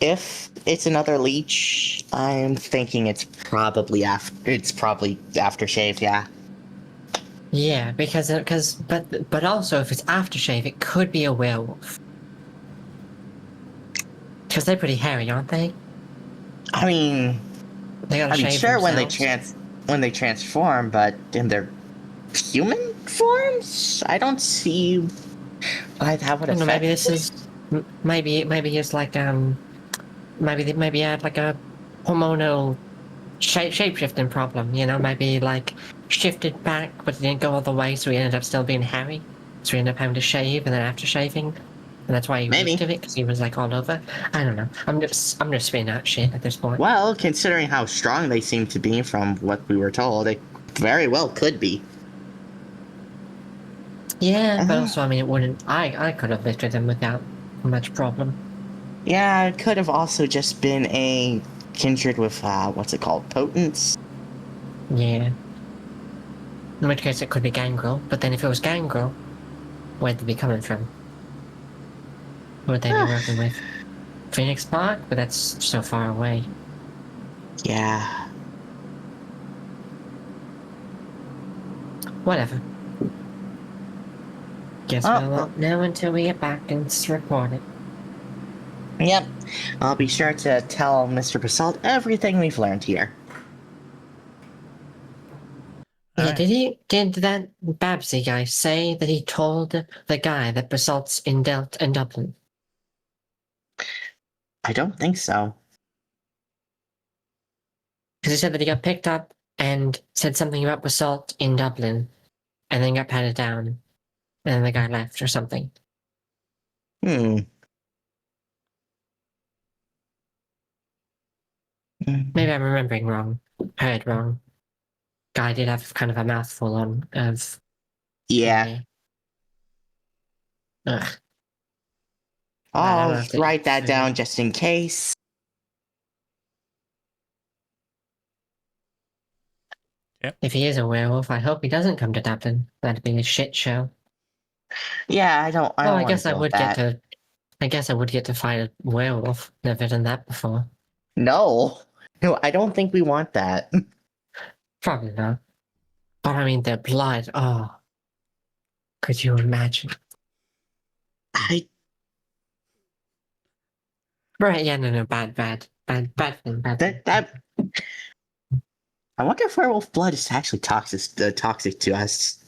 if it's another leech, I'm thinking it's probably aftershave. Yeah. Yeah, but also if it's aftershave, it could be a werewolf. Because they're pretty hairy, aren't they? I mean, They gotta shave sure themselves. when they transform, but in their human forms, I don't see why that would I don't know, affect. maybe this is maybe it's like maybe had like a hormonal shape-shifting problem, maybe like shifted back but it didn't go all the way, so he ended up still being hairy, so he ended up having to shave and then after shaving, and that's why he Maybe. reeked of it, because he was like all over. I don't know, I'm just spitting out shit at this point. Well, considering how strong they seem to be from what we were told, it very well could be. Yeah, but also, I mean, it wouldn't. I could have lifted him without much problem. Yeah, it could have also just been a kindred with what's it called, potence. Yeah. In which case, it could be Gangrel. But then, if it was Gangrel, where'd they be coming from? Who would they be working with? Phoenix Park, but that's so far away. Yeah. Whatever. Guess we'll not know until we get back and report it. Yep. I'll be sure to tell Mr. Basalt everything we've learned here. Yeah, did that Babsy guy say that he told the guy that Basalt's in Dublin? I don't think so. Because he said that he got picked up and said something about Basalt in Dublin, and then got patted down, and then the guy left or something. Maybe I'm remembering wrong. Heard wrong. Guy did have kind of a mouthful of. Yeah. Ugh. I'll write that down just in case. If he is a werewolf, I hope he doesn't come to Dublin. That'd be a shit show. Yeah, I don't Well, I want to guess I deal with would get that. to. I guess I would get to fight a werewolf. Never done that before. No. No, I don't think we want that. Probably not. But I mean, their blood. Oh, could you imagine? I Right? Yeah. No. Bad thing. that I wonder if werewolf blood is actually toxic to us.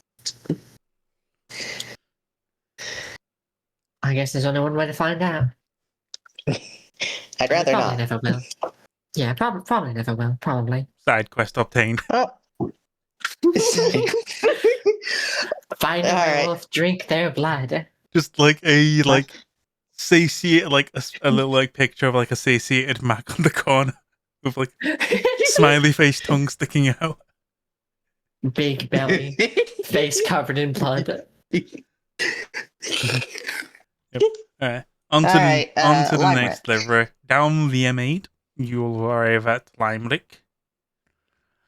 I guess there's only one way to find out. I'd rather Probably not. never will. Yeah, probably never will. Probably. Side quest obtained. Oh. Find a All right. werewolf, drink their blood. Just like a satiated, like a little like picture of like a satiated Mac on the corner with like smiley face tongue sticking out. Big belly, face covered in blood. Alright. On to Alright, the Limerick. next delivery. Down the M8, you'll arrive at Limerick.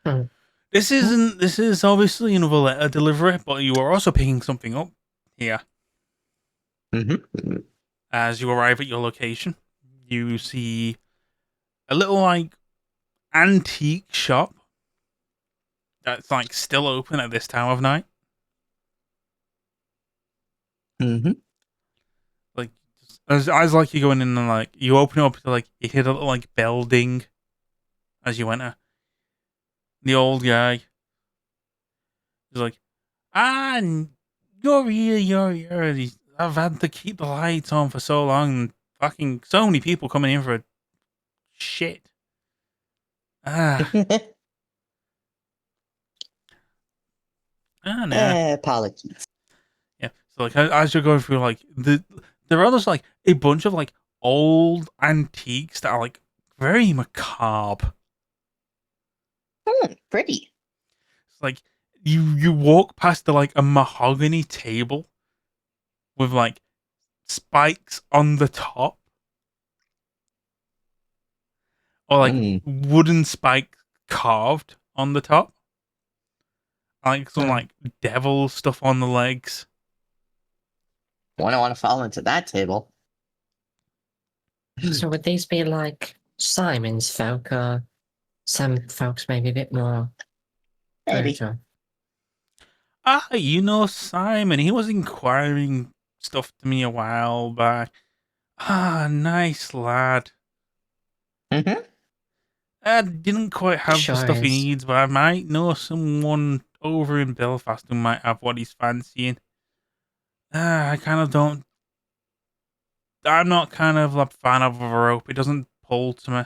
Hmm. This is obviously another letter delivery, but you are also picking something up here. Mm-hmm. As you arrive at your location, you see a little like antique shop that's like still open at this time of night. Mm-hmm. Like as like you going in and like you open up to like you hear a little like bell ding as you enter. The old guy is like, you're here, you're here. I've had to keep the lights on for so long. And fucking so many people coming in for shit. No. Apologies. Yeah. So like as you're going through like there are just like a bunch of like old antiques that are like very macabre. Pretty. It's like you walk past like a mahogany table with like spikes on the top. Or like wooden spike carved on the top. Like some like devil stuff on the legs. Wouldn't want to fall into that table. So would these be like Simon's folk, or some folks maybe a bit more Maybe. brutal? You know Simon. He was inquiring stuff to me a while back. Nice lad. Mm-hmm. I didn't quite have Sure the stuff he is. needs, but I might know someone over in Belfast who might have what he's fancying. I kind of don't. I'm not kind of a fan of a rope. It doesn't pull to me.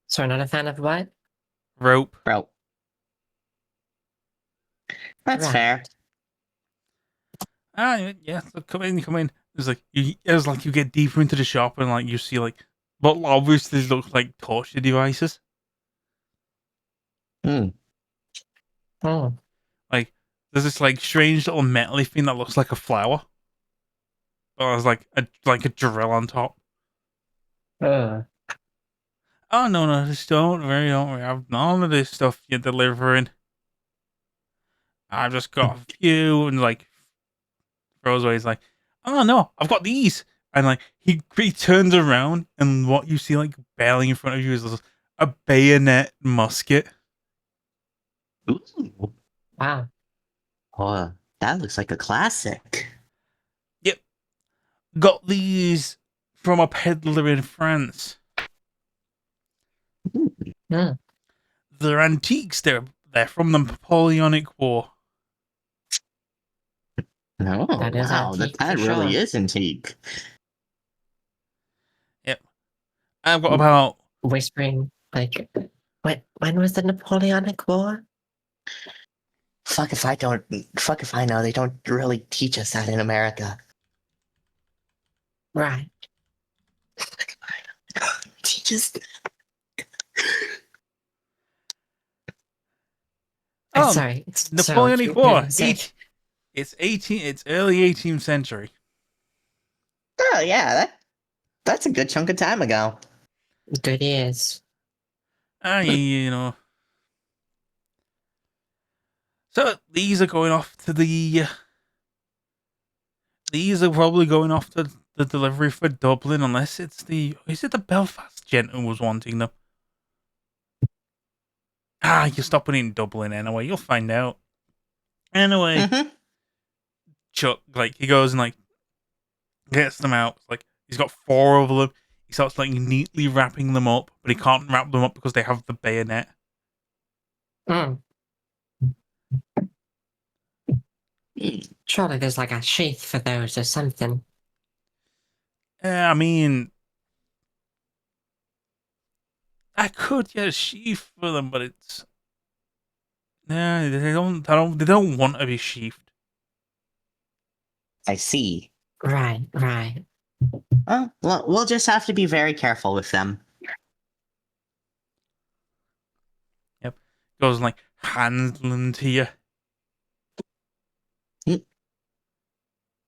So not a fan of what? Rope. Bro. That's Right. fair. Yeah. So come in. It's like you get deeper into the shop and like you see like what obviously looks like torture devices. Hmm. Oh, Like there's this like strange little metally thing that looks like a flower. But there's like a drill on top. Oh no, just don't worry. I've none of this stuff you're delivering. I've just got a few, and like throws away. He's like, oh no, I've got these, and like he turns around, and what you see like barely in front of you is a bayonet musket. Ooh. wow. Oh, that looks like a classic. Yep, got these from a peddler in France. Hmm. They're antiques. They're from the Napoleonic War. Oh, That is wow. antique That for really sure. is antique. Yep, I've got about Whispering like, when was the Napoleonic War? Fuck if I don't. Fuck if I know. They don't really teach us that in America. Right. Teach us. Sorry. Napoleonic So, War. say- It's early 18th century. Oh yeah, that's a good chunk of time ago. Good ears. You know, So these are going off to the. These are probably going off to the delivery for Dublin, unless it's the. Is it the Belfast gent who was wanting them? Ah, you're stopping in Dublin anyway. You'll find out. Anyway, Mm-hmm. Chuck, like, he goes and, like, gets them out. Like, he's got 4 of them. He starts, like, neatly wrapping them up, but he can't wrap them up because they have the bayonet. Mm. Surely there's like a sheath for those or something. I mean, I could get a sheath for them, but it's. Nah, they don't want to be sheathed. I see. Right, right. Well, we'll just have to be very careful with them. Yep. Goes and, like, hands them to you.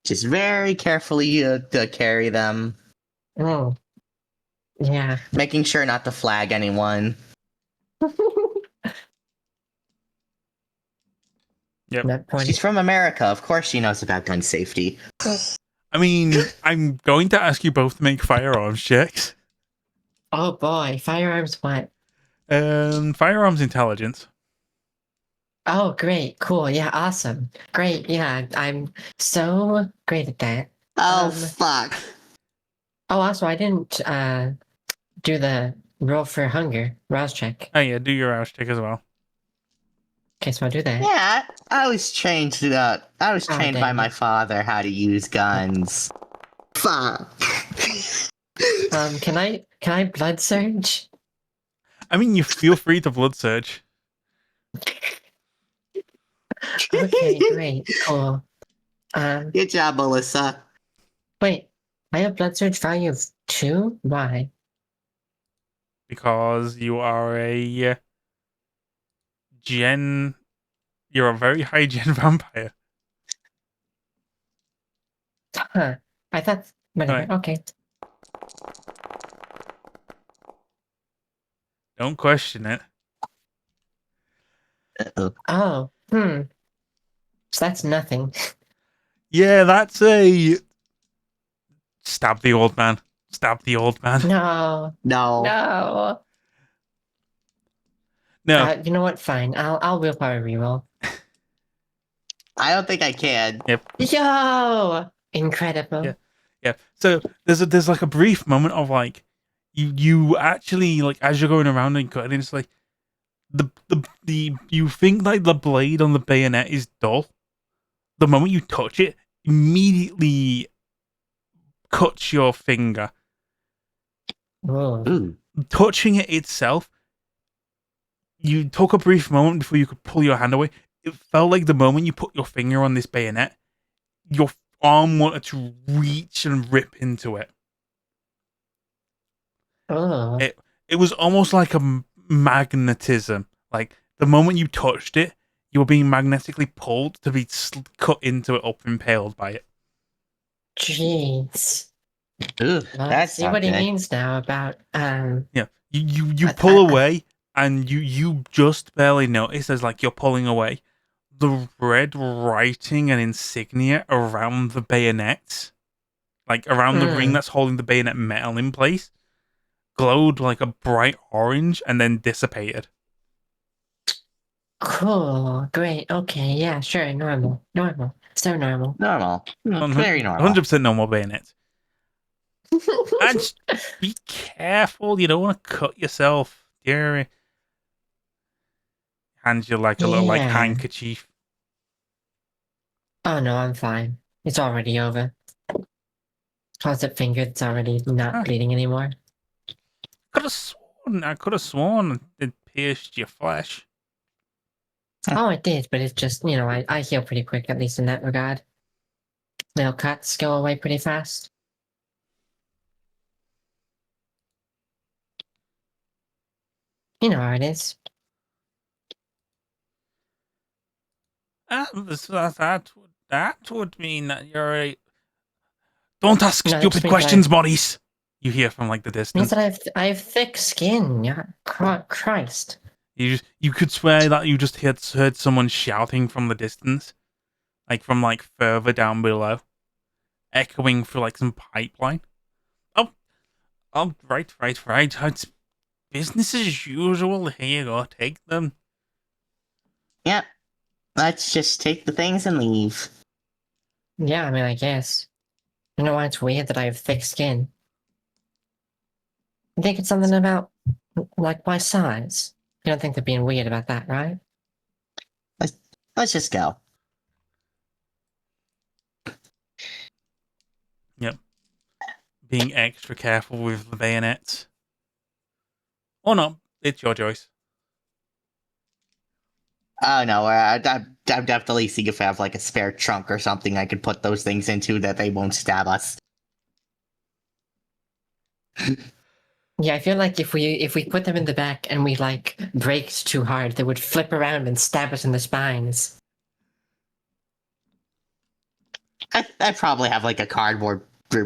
Just very carefully to carry them, Oh, yeah. making sure not to flag anyone. Yep. That point. She's from America. Of course she knows about gun safety. I mean, I'm going to ask you both to make firearms checks. Oh boy, firearms what? Firearms intelligence. Oh, great, cool, yeah, awesome, great, yeah, I'm so great at that. Oh, fuck. Oh, also, I didn't do the roll for hunger rouse check. Oh yeah, do your rouse check as well. Okay, so I'll do that. Yeah, I was trained by dang my it. father how to use guns. Fuck. Can I blood surge? I mean, you feel free to blood search. Okay, great, cool. Good job, Melissa. Wait, I have blood surge value of 2? Why? Because you are a gen. You're a very high gen vampire. Huh, I thought, whatever, Right. okay. Don't question it. Uh-oh. Oh, so that's nothing. Yeah, that's a. Stab the old man. Stab the old man. No, No. no. No. You know what? Fine. I'll willpower reroll. I don't think I can. Yo, incredible. Yeah. Yeah. So there's like a brief moment of like you actually, like, as you're going around and cutting, it's like the you think like the blade on the bayonet is dull. The moment you touch it, immediately cuts your finger. Ooh. Ooh. Touching it itself, you took a brief moment before you could pull your hand away. It felt like the moment you put your finger on this bayonet, your arm wanted to reach and rip into it. Oh. It was almost like a magnetism. Like, the moment you touched it, you were being magnetically pulled to be cut into it, up impaled by it. Jeez. Ooh, Well, that's see what he means now about Yeah, you I- pull I- away, and you just barely notice as, like, you're pulling away, the red writing and insignia around the bayonet, like around the ring that's holding the bayonet metal in place, glowed like a bright orange and then dissipated. Cool. Great. Okay. Yeah. Sure. Normal. Normal. So normal. normal. Very normal. 100% normal bayonet. And just be careful, you don't want to cut yourself. Dear. Hands you like a little, like, Yeah. handkerchief. Oh no, I'm fine. It's already over. How's it finger? It's already not bleeding anymore. I could have sworn it pierced your flesh. Oh, it did, but it's just, I heal pretty quick, at least in that regard. Little cuts go away pretty fast. You know how it is. That would mean that you're a. Don't ask No, that stupid just means questions, Maurice. You hear from, like, the Means distance. that I have thick skin. Yeah, Christ. You could swear that you just heard someone shouting from the distance, like from like further down below, echoing through like some pipeline. Oh, oh, right. It's business as usual. Here you go, take them. Yep. Let's just take the things and leave. Yeah, I mean, I guess. You know why it's weird that I have thick skin? I think it's something about, like, my size. You don't think they're being weird about that, right? Let's just go. Yep, being extra careful with the bayonets. Or not, it's your choice. Oh no, I'm definitely seeing if I have like a spare trunk or something I could put those things into that they won't stab us. Yeah, I feel like if we put them in the back and we like braked too hard, they would flip around and stab us in the spines. I probably have like a cardboard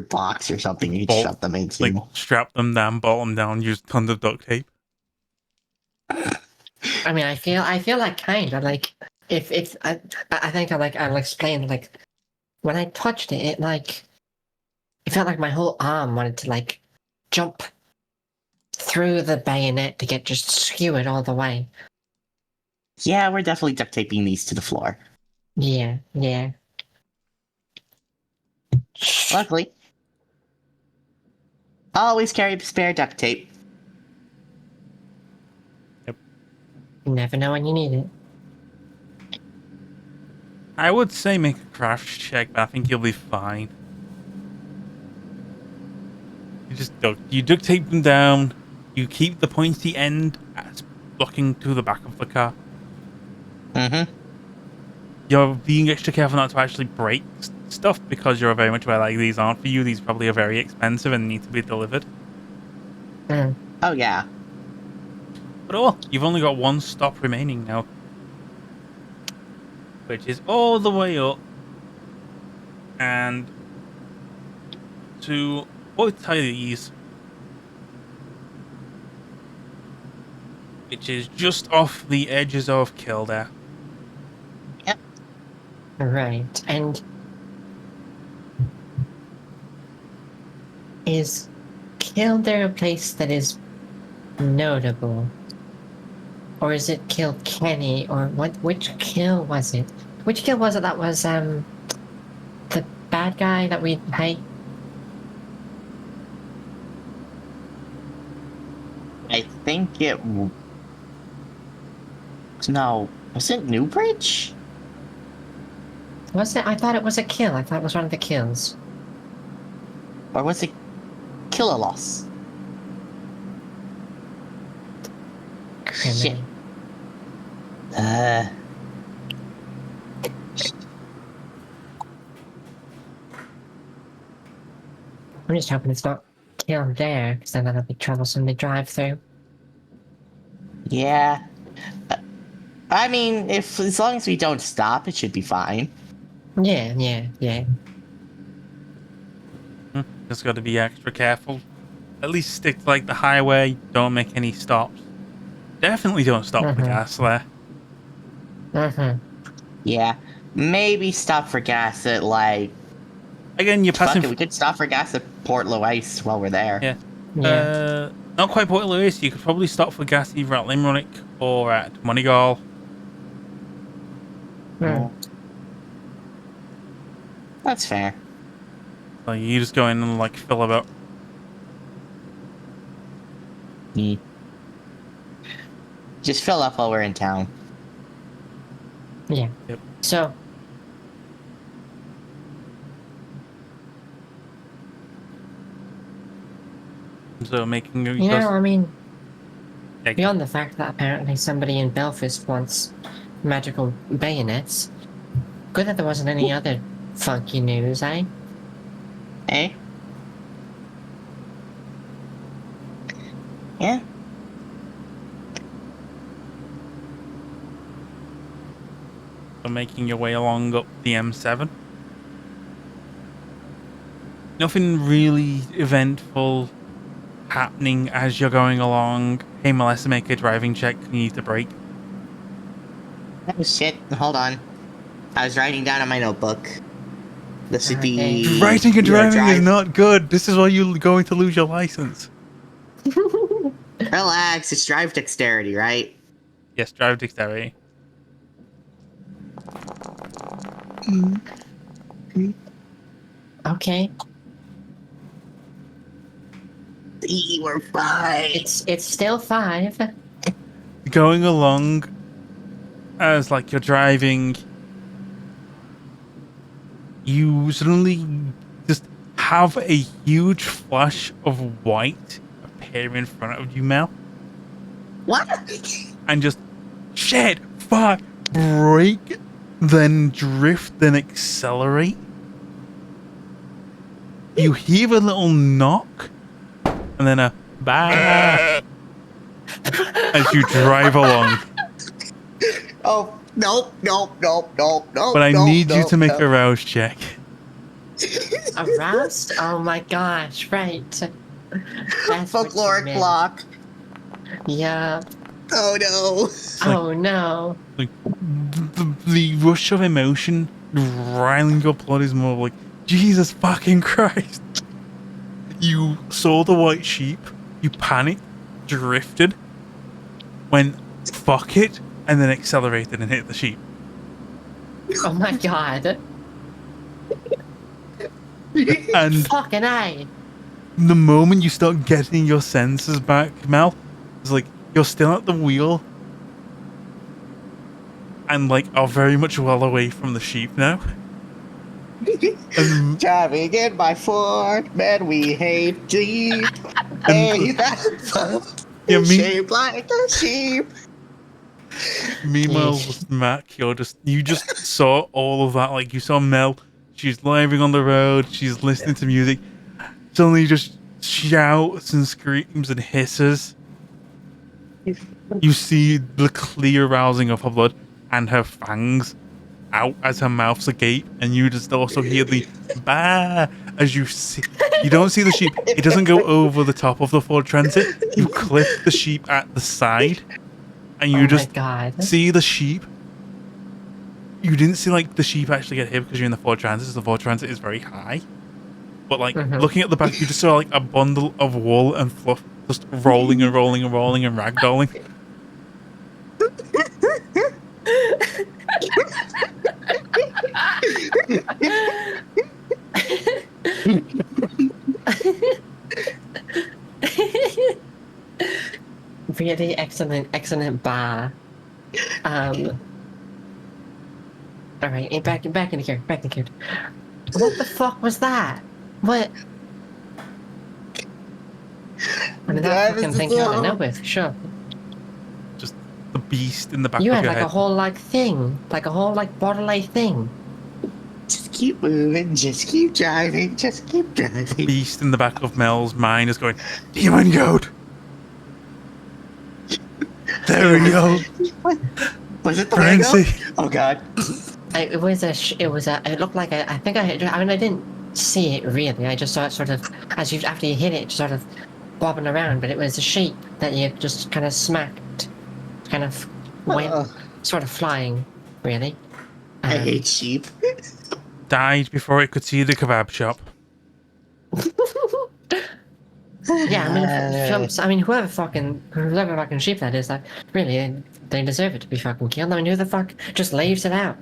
box or something you could Bolt, shove them into. like strap them down, bolt them down, use tons of duct tape. I mean, I feel like kind of like if I think I'll explain like when I touched it, it felt like my whole arm wanted to like jump through the bayonet to get just skewered all the way. Yeah, we're definitely duct taping these to the floor. Yeah. Luckily, always carry spare duct tape. You never know when you need it. I would say make a craft check, but I think you'll be fine. You duct tape them down. You keep the pointy end as blocking to the back of the car. Mm-hmm. You're being extra careful not to actually break stuff because you're very much aware like these aren't for you. These probably are very expensive and need to be delivered. Mm. Oh yeah. But oh, you've only got one stop remaining now, which is all the way up. And to Ortiz, which is just off the edges of Kildare. Yep. Right, and is Kildare a place that is notable? Or is it Kilkenny? Or what? Which kill was it? Which kill was it that was the bad guy that we hate? I think no, was it Newbridge? Was it? I thought it was a kill. I thought it was one of the kills. Or was it Killalus? Shit. Criminy. I'm just hoping it's not Kildare, because then that'll be troublesome to drive through. Yeah. I mean, as long as we don't stop, it should be fine. Yeah. Just got to be extra careful. At least stick to like the highway. Don't make any stops. Definitely don't stop for gas there. Yeah. Maybe stop for gas at like. Again, you're Fuck passing. it, we could stop for gas at Port Louis while we're there. Yeah. Not quite Port Louis. You could probably stop for gas either at Limerick or at Moneygall. That's fair. So you just go in and like fill it up. Just fill up while we're in town. Yeah. Yep. So, So making you know, I mean, yeah, beyond the fact that apparently somebody in Belfast wants magical bayonets, good that there wasn't any other funky news, eh? Eh? Yeah. so making your way along up the M7. Nothing really eventful happening as you're going along. Hey, Melissa, make a driving check. You need to brake. Oh shit, hold on. I was writing down on my notebook. This would Okay. be... Writing and your driving is drive- not good. This is why you're going to lose your license. Relax, it's drive dexterity, right? Yes, drive dexterity. Okay. See, we're fine. It's still 5. Going along as like you're driving, you suddenly just have a huge flash of white appear in front of you, Mel, What? and just shit, fuck, brake, then drift, then accelerate. You hear a little knock, and then a bah as you drive along. Oh, nope. But I need you to make a rouse check. Aroused? Oh my gosh, right. That's what you Folkloric meant. block. Yeah. Oh no. like- Oh no. Like the rush of emotion riling your blood is more like Jesus fucking Christ. You saw the white sheep, you panicked, drifted, went fuck it, and then accelerated and hit the sheep. Oh my god. And Fucking A. the moment you start getting your senses back, Mel, it's like you're still at the wheel and like are very much well away from the sheep now. And Driving in my Ford, man, we hate Jeep. Hey, that's yeah, shaped like a sheep. meanwhile, Yeesh. Mac, you just saw all of that. Like you saw Mel, she's driving on the road, she's listening to music. Suddenly, just shouts and screams and hisses. You see the clear rousing of her blood and her fangs out as her mouth's agape, and you just also hear the bah as you see. You don't see the sheep. It doesn't go over the top of the Ford Transit. You clip the sheep at the side, and you Oh just my god. see the sheep. You didn't see like the sheep actually get hit because you're in the Ford Transit. So the Ford Transit is very high. But like looking at the back, you just saw like a bundle of wool and fluff just rolling and rolling and rolling and ragdolling. Really excellent bar. Alright, back in the character. What the fuck was that? What? I mean, that That fucking is thing out of so- nowhere, for sure. Just the beast in the back You of had your like head. a whole like thing, like a whole like bodily thing. Just keep moving, just keep driving, just keep driving. Beast in the back of Mel's mind is going, Demon Goat! There we go! Was it the Lego? Francie! Oh, Oh god. It looked like I think I mean, I didn't see it really. I just saw it sort of, after you hit it, sort of bobbing around, but it was a sheep that you just kind of smacked. Kind of went, Ugh. sort of flying, really. I hate sheep. Died before it could see the kebab shop. Yeah, I mean, whoever fucking sheep that is, like, really, they deserve it to be fucking killed. I mean, who the fuck just leaves it out?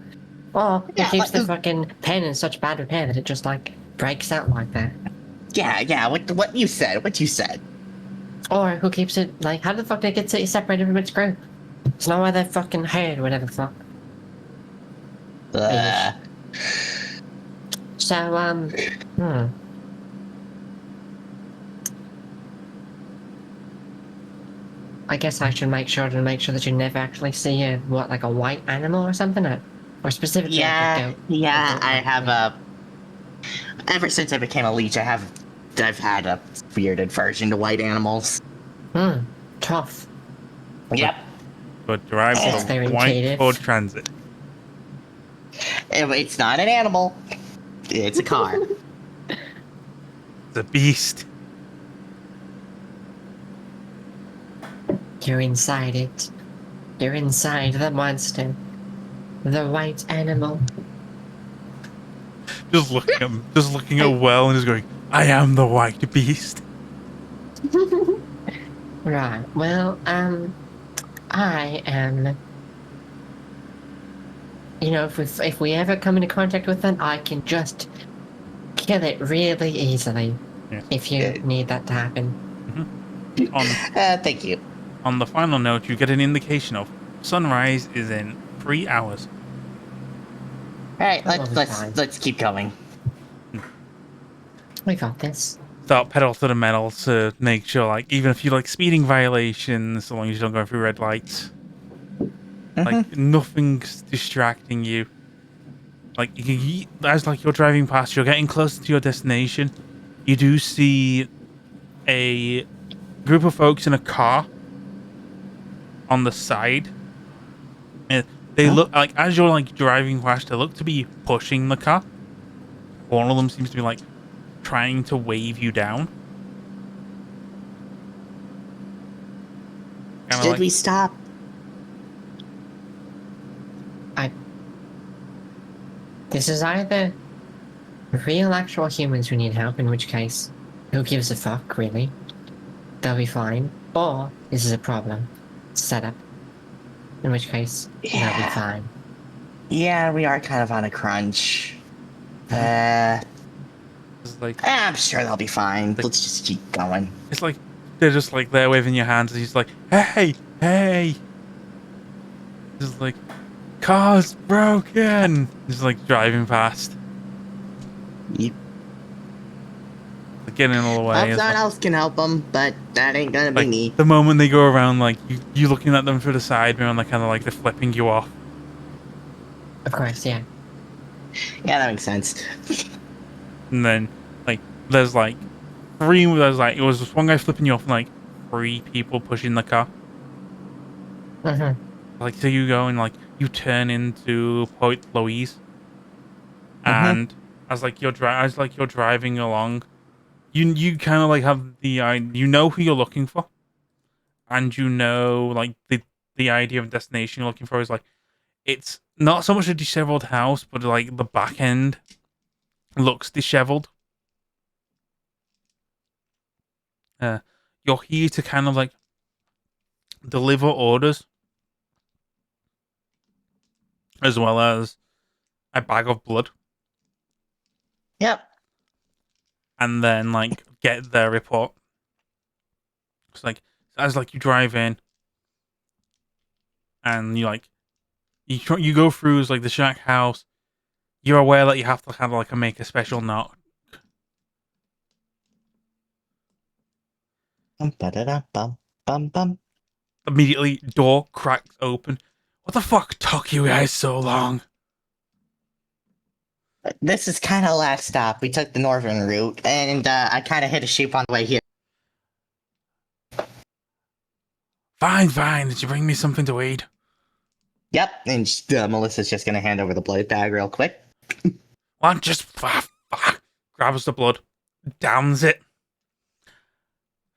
Or who Yeah, keeps like- the fucking pen in such bad repair that it just, like, breaks out like that? Yeah, what you said. Or who keeps it, like, how the fuck did it get separated from its group? It's not why they're fucking herd or whatever the fuck. Ugh. So, I guess I should make sure that you never actually see like a white animal or something, or specifically like a Yeah, goat. yeah, A goat I like have thing. ever since I became a leech, I've had a weird aversion to white animals. Tough. Yep. But drives That's a very white creative. Ford Transit. It's not an animal. It's a car. It's a beast. You're inside it. You're inside the monster. The white animal. Just looking at Well and just going, I am the white beast. Right. Well, I am. You know, if we ever come into contact with them, I can just kill it really easily. Yes. If you need that to happen. Thank you. On the final note, you get an indication of sunrise is in 3 hours. All right, That will be fine. let's keep going. We got this. Start pedal to the metal to make sure, like, even if you like speeding violations, so long as you don't go through red lights, like nothing's distracting you. Like as like you're driving past, you're getting closer to your destination. You do see a group of folks in a car on the side, and they look like, as you're like driving past, they look to be pushing the car. One of them seems to be like trying to wave you down. Should we stop? This is either real actual humans who need help, in which case, who gives a fuck, really? They'll be fine. Or this is a problem. Setup. In which case, they'll be fine. Yeah, we are kind of on a crunch. It's like, I'm sure they'll be fine. Let's just keep going. It's like they're just like there waving your hands, and he's like, "Hey, hey!" Just like, car's broken. Just like driving past, Yep. like, getting in all the way. Hope someone else can help them, but that ain't gonna be Like me. the moment they go around, like you looking at them through the side mirror, and they're kind of like they're flipping you off. Of course, yeah. Yeah, that makes sense. And then like there's like it was just one guy flipping you off, and like 3 people pushing the car. Like, so you go and like you turn into Point Louise, and as you're driving along, you kind of like have you know who you're looking for, and you know like the idea of destination you're looking for is like, it's not so much a disheveled house, but like the back end looks disheveled. You're here to kind of like deliver orders, as well as a bag of blood, Yep. and then like get their report. It's like, as like you drive in, and you go through like the shack house. You're aware that you have to kind of like make a special knock. Bum. Immediately, door cracks open. What the fuck took you guys so long? This is kind of last stop. We took the northern route, and I kind of hit a sheep on the way here. Fine. Did you bring me something to eat? Yep, and Melissa's just gonna hand over the blood bag real quick. Well, just fuck. Grabs the blood, downs it.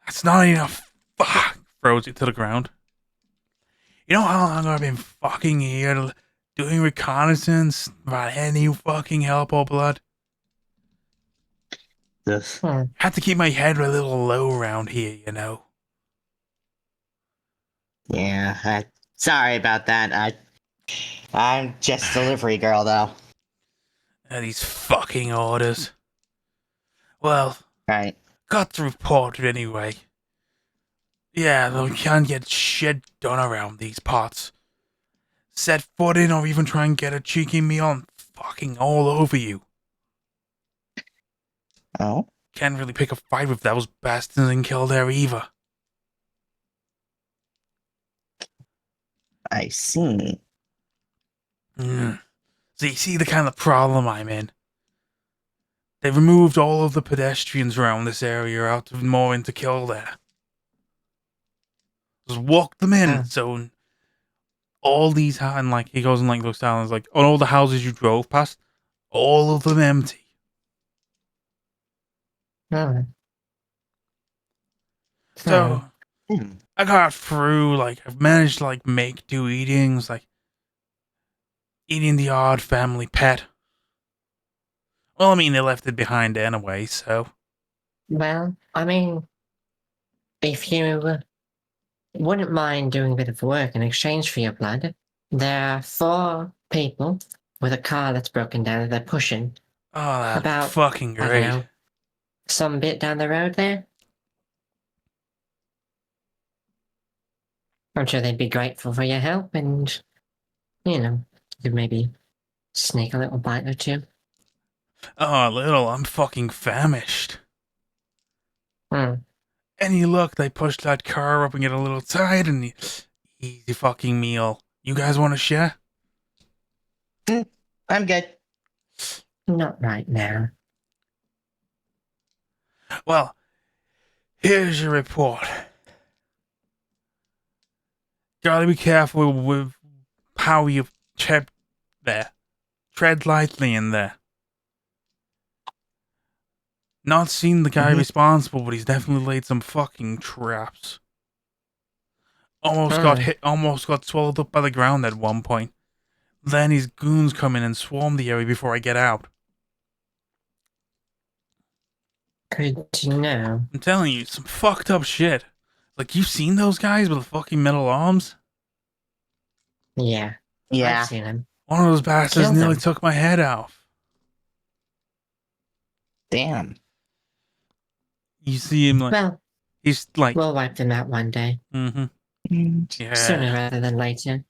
That's not enough. Fuck. Throws it to the ground. You know how long I've been fucking here doing reconnaissance about any fucking help or blood? Had to keep my head a little low around here, you know. Yeah, sorry about that. I'm just delivery girl, though. These fucking orders. Well, Right. got the report anyway. Yeah, though you can't get shit done around these parts. Set foot in or even try and get a cheeky meal, I'm fucking all over you. Oh? Can't really pick a fight with those bastards in Kildare either. I see. So you see the kind of problem I'm in. They removed all of the pedestrians around this area out of more into Kildare. Just walked them in, so all these, and like he goes and like looks down and is like, on all the houses you drove past, all of them empty. So I got through, like, I've managed to, like, make do eatings, like, eating the odd family pet. Well, I mean, they left it behind anyway, so. Well, I mean, if you wouldn't mind doing a bit of work in exchange for your blood, there are 4 people with a car that's broken down that they're pushing Oh, that'd be about, fucking I don't great. know, some bit down the road there. I'm sure they'd be grateful for your help, and, you know, you could maybe sneak a little bite or 2. Oh, little, I'm fucking famished. Hmm. Any luck, they push that car up and get a little tired and easy fucking meal. You guys want to share? I'm good. Not right now. Well, here's your report. Gotta be careful with how you tread there. Tread lightly in there. Not seen the guy responsible, but he's definitely laid some fucking traps. Almost got hit, almost got swallowed up by the ground at one point. Then his goons come in and swarm the area before I get out. Good to know. I'm telling you, some fucked up shit. Like, you've seen those guys with the fucking metal arms? Yeah, Yeah. I've seen him. One of those bastards Killed nearly them. took my head off. Damn. You see him like, Well, he's like, we'll wipe them out one day. yeah. Sooner rather than later.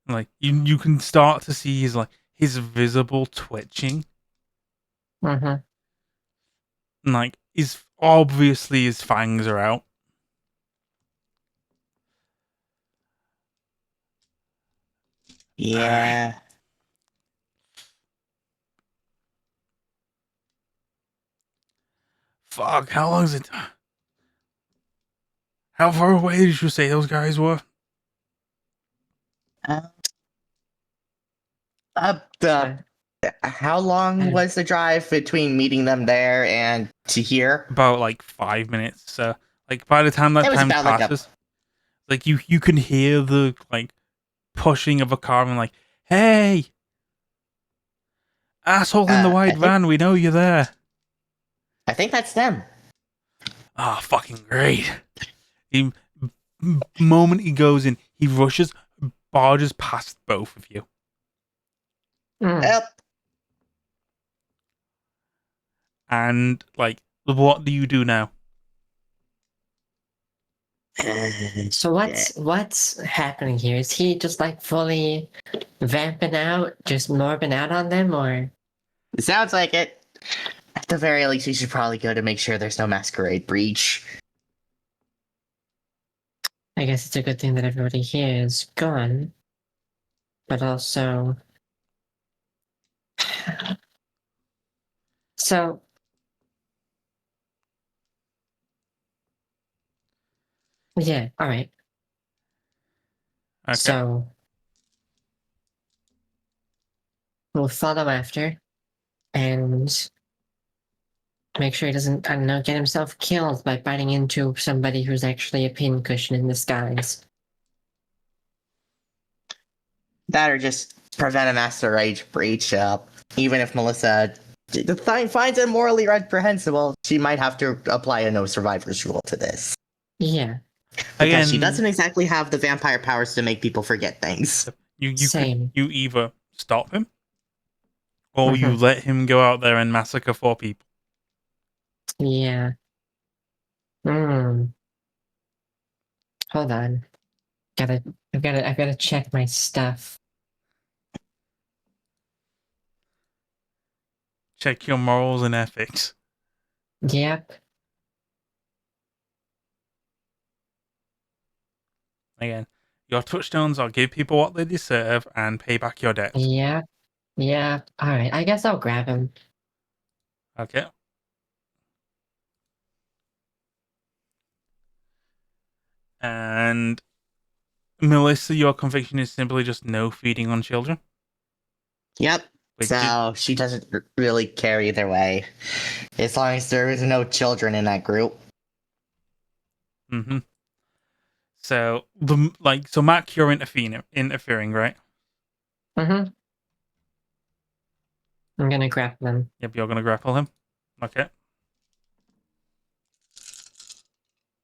Like, you can start to see his visible twitching. Mm-hmm. And like, obviously his fangs are out. Yeah. Fuck, how long is it? How far away did you say those guys were? Uh, how long was the drive between meeting them there and to here? About like 5 minutes. So, like, by the time that It was time about like passes, like you can hear the like pushing of a car and like, hey, asshole in the white van, we know you're there. I think that's them. Ah, fucking great. The moment he goes in, he rushes, barges past both of you. Yep. And like, what do you do now? So what's happening here? Is he just like fully vamping out, just morbing out on them, or? It sounds like it. At the very least, we should probably go to make sure there's no masquerade breach. I guess it's a good thing that everybody here is gone. But also... So... Yeah, alright. Okay. So... We'll follow after. And... make sure he doesn't, I don't know, get himself killed by biting into somebody who's actually a pincushion in disguise. That or just prevent a masquerade breach. Even if Melissa finds it morally reprehensible, she might have to apply a no survivors rule to this. Yeah. Because she doesn't exactly have the vampire powers to make people forget things. Same. You either stop him, or you let him go out there and massacre 4 people. Yeah. Hold on. I've gotta check my stuff. Check your morals and ethics. Yep. Again, your touchstones are give people what they deserve and pay back your debt. Yeah. Yeah. Alright, I guess I'll grab him. Okay. And Melissa, your conviction is simply just no feeding on children? Yep. So she doesn't really care either way. As long as there is no children in that group. So so Mac, you're interfering, right? Mm-hmm. I'm gonna grapple him. Yep, you're gonna grapple him. Okay.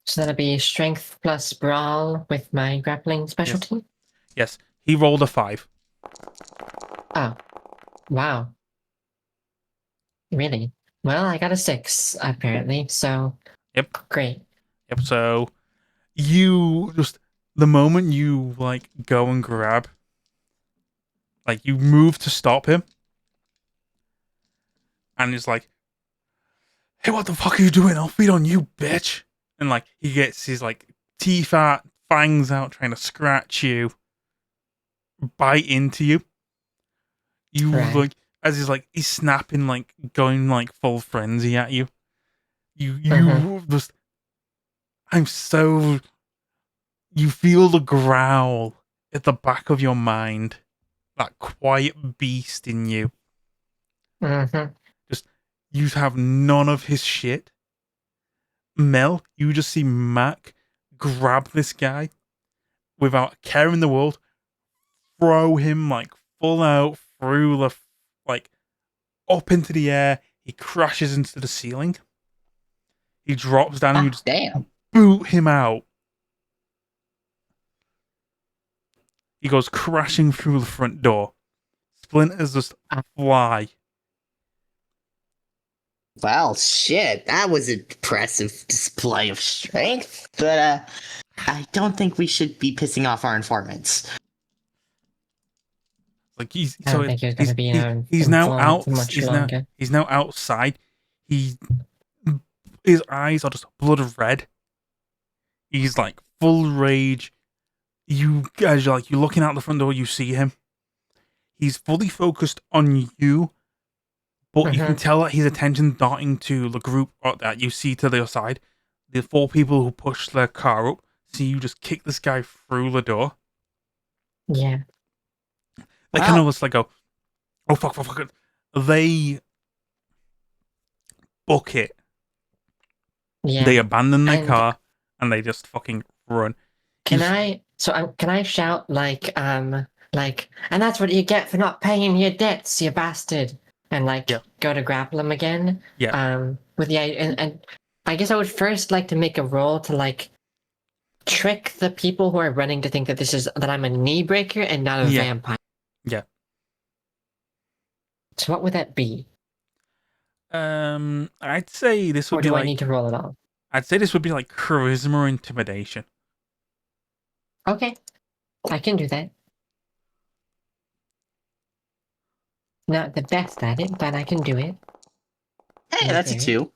So that'll be strength plus brawl with my grappling specialty. Yes. He rolled a 5. Oh, wow. Really? Well, I got a 6 apparently. So Yep. great. Yep. So you just the moment you like go and grab, like you move to stop him, and he's like, "Hey, what the fuck are you doing? I'll feed on you, bitch!" And like he gets his like teeth out, fangs out, trying to scratch you, bite into you. You Right. like as he's snapping, like going like full frenzy at you. You just I'm so you feel the growl at the back of your mind, that quiet beast in you. Mm-hmm. Just you have none of his shit. Mel, you just see Mac grab this guy without a care in the world, throw him like full out through the like up into the air. He crashes into the ceiling. He drops down and you just Damn. boot him out. He goes crashing through the front door. Splinters just fly. Well, shit, that was an impressive display of strength, but I don't think we should be pissing off our informants. Like I don't think he was going to be an informant for much longer. He's now outside. His eyes are just blood red. He's like full rage. You guys are like you're looking out the front door. You see him. He's fully focused on you, but you can tell that his attention darting to the group that you see to the other side. The 4 people who push their car up see you just kick this guy through the door. Yeah. They kind of just like go, oh fuck. They book it. Yeah. They abandon their car and they just fucking run. Can I shout and that's what you get for not paying your debts, you bastard, and go to grapple him again? Yeah. With the and I guess I would first like to make a roll to trick the people who are running to think that I'm a knee breaker and not a vampire. Yeah. So what would that be? I'd say this would or be do like. I need to roll it all? I'd say this would be like charisma or intimidation. Okay, I can do that. Not the best at it, but I can do it. Hey, that's a 2.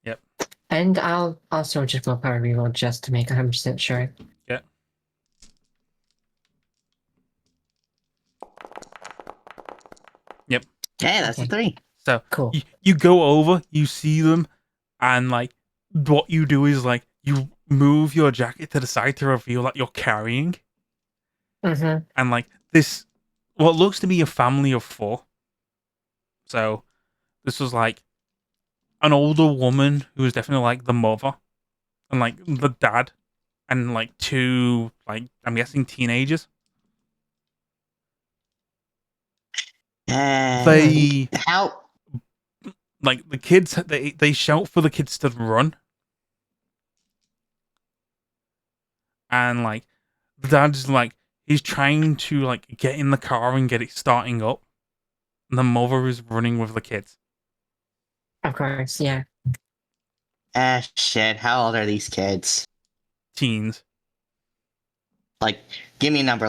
Yep. And I'll also just willpower reroll just to make 100% sure. Yeah. Yep. Yeah, that's a 3. So cool. You go over, you see them, and what you do is you move your jacket to the side to reveal that you're carrying. Mm-hmm. And this, what looks to be a family of 4. So this was an older woman who was definitely the mother, and the dad, and 2 I'm guessing teenagers. How? The kids, they shout for the kids to run, and the dad's he's trying to get in the car and get it starting up, and the mother is running with the kids. Of course, yeah. Shit. How old are these kids? Teens. Give me a number.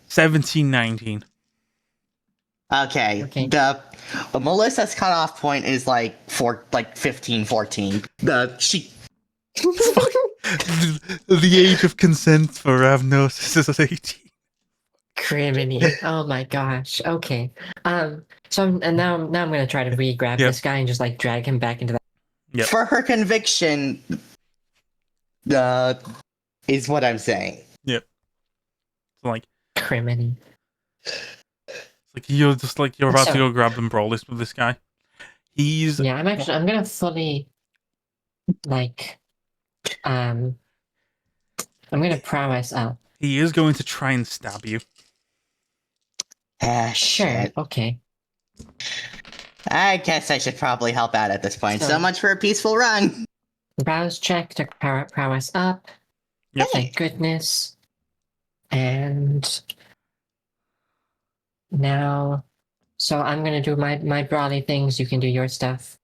17, 19. Okay. The Melissa's cutoff point is 15, 14. She. The age of consent for Ravnos is 18. Criminy. Oh my gosh. Okay. So now I'm gonna try to re-grab this guy and just drag him back into that. Yep. For her conviction, is what I'm saying. Yep. Criminy. You're just you're about to go grab and brawl with this guy. I'm gonna fully I'm gonna prowess up. He is going to try and stab you. Ah, Sure. shit. Okay. I guess I should probably help out at this point. So So- much for a peaceful run. Browse check to prowess up. Yep. Thank goodness. And now, so I'm gonna do my brawly things. You can do your stuff.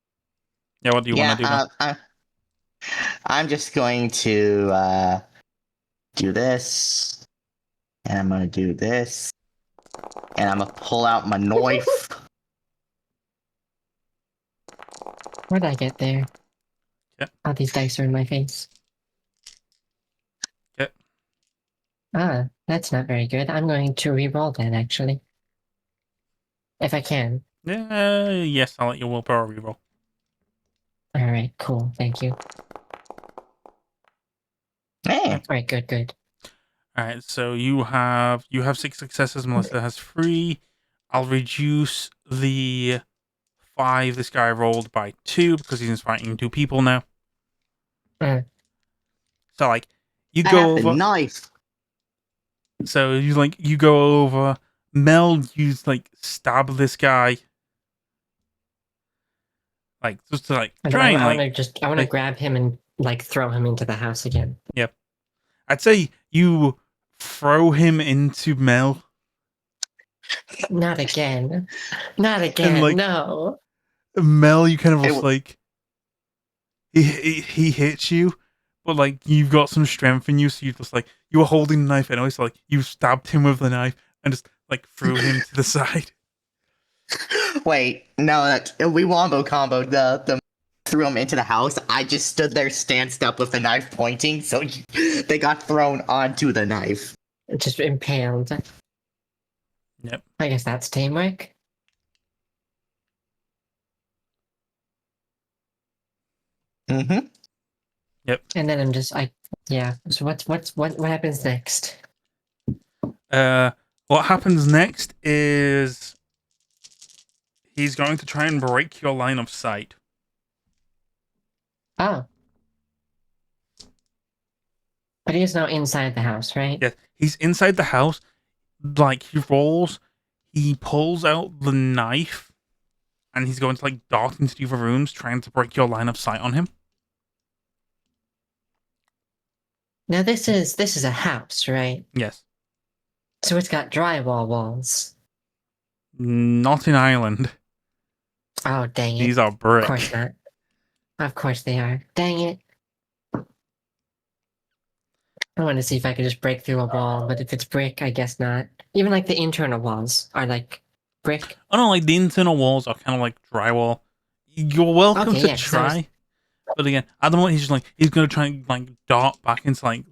Yeah, what do you want to do then? I'm just going to do this, and I'm gonna do this, and I'm gonna pull out my knife. Where'd I get there? Yep. All these dice are in my face. Yep. Ah, that's not very good. I'm going to re-roll that actually, if I can. Yeah, yes, I'll let your willpower reroll. All right, cool. Thank you. Hey, All right, good. All right, so you have 6 successes. Melissa has 3. I'll reduce the 5 this guy rolled by 2 because he's fighting 2 people now. So like you I go have the over. knife. So you go over. Mel, you like stab this guy. Like just to like And try and I like. want to grab him and like throw him into the house again. Yep. I'd say you throw him into Mel. Not again. Not again. And like No. Mel, you kind of It just like he hits you, but like you've got some strength in you, so you just like you were holding the knife anyway, so like you stabbed him with the knife and just like threw him to the side. Wait, no, we wombo comboed the threw him into the house. I just stood there, stanced up with the knife pointing, so they got thrown onto the knife. Just impaled. Yep. I guess that's teamwork. Mm-hmm. Yep. And then I'm just yeah. So what happens next? What happens next is he's going to try and break your line of sight. Oh. But he is now inside the house, right? Yeah, he's inside the house. Like he rolls, he pulls out the knife, and he's going to like dart into the other rooms, trying to break your line of sight on him. Now this is a house, right? Yes. So it's got drywall walls. Not in Ireland. Oh dang it. These are brick. Of course not. Of course they are. Dang it. I want to see if I could just break through a wall, but if it's brick, I guess not. Even like the internal walls are like brick. I don't know, like the internal walls are kind of like drywall. You're welcome Okay, to yeah, 'cause I was- try. But again, at the moment he's just like he's gonna try and like dart back into like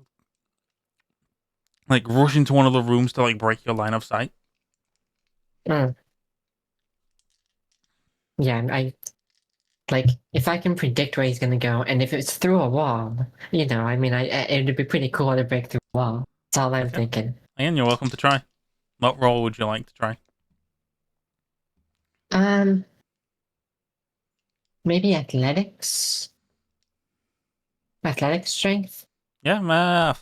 rush into one of the rooms to like break your line of sight. Yeah, I like if I can predict where he's gonna go, and if it's through a wall, I mean, it'd be pretty cool to break through a wall. That's all I'm Okay. thinking. Again, you're welcome to try. What role would you like to try? Maybe athletics. Athletic strength. Yeah,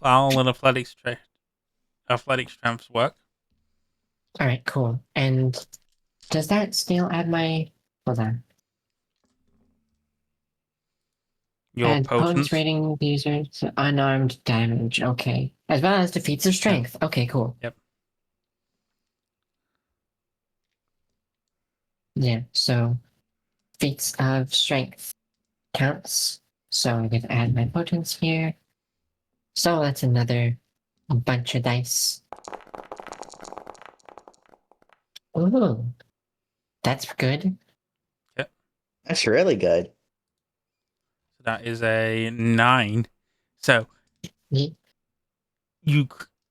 I'll let athletic strengths work. All right, cool. And does that still add my? Hold on. Your Add potence potence. rating users unarmed damage. Okay, as well as defeats of strength. Okay, cool. Yep. Yeah. So feats of strength counts. So I'm gonna add my potence here. So that's another bunch of dice. Ooh, that's good. That's really good. So that is a 9. So Ye- you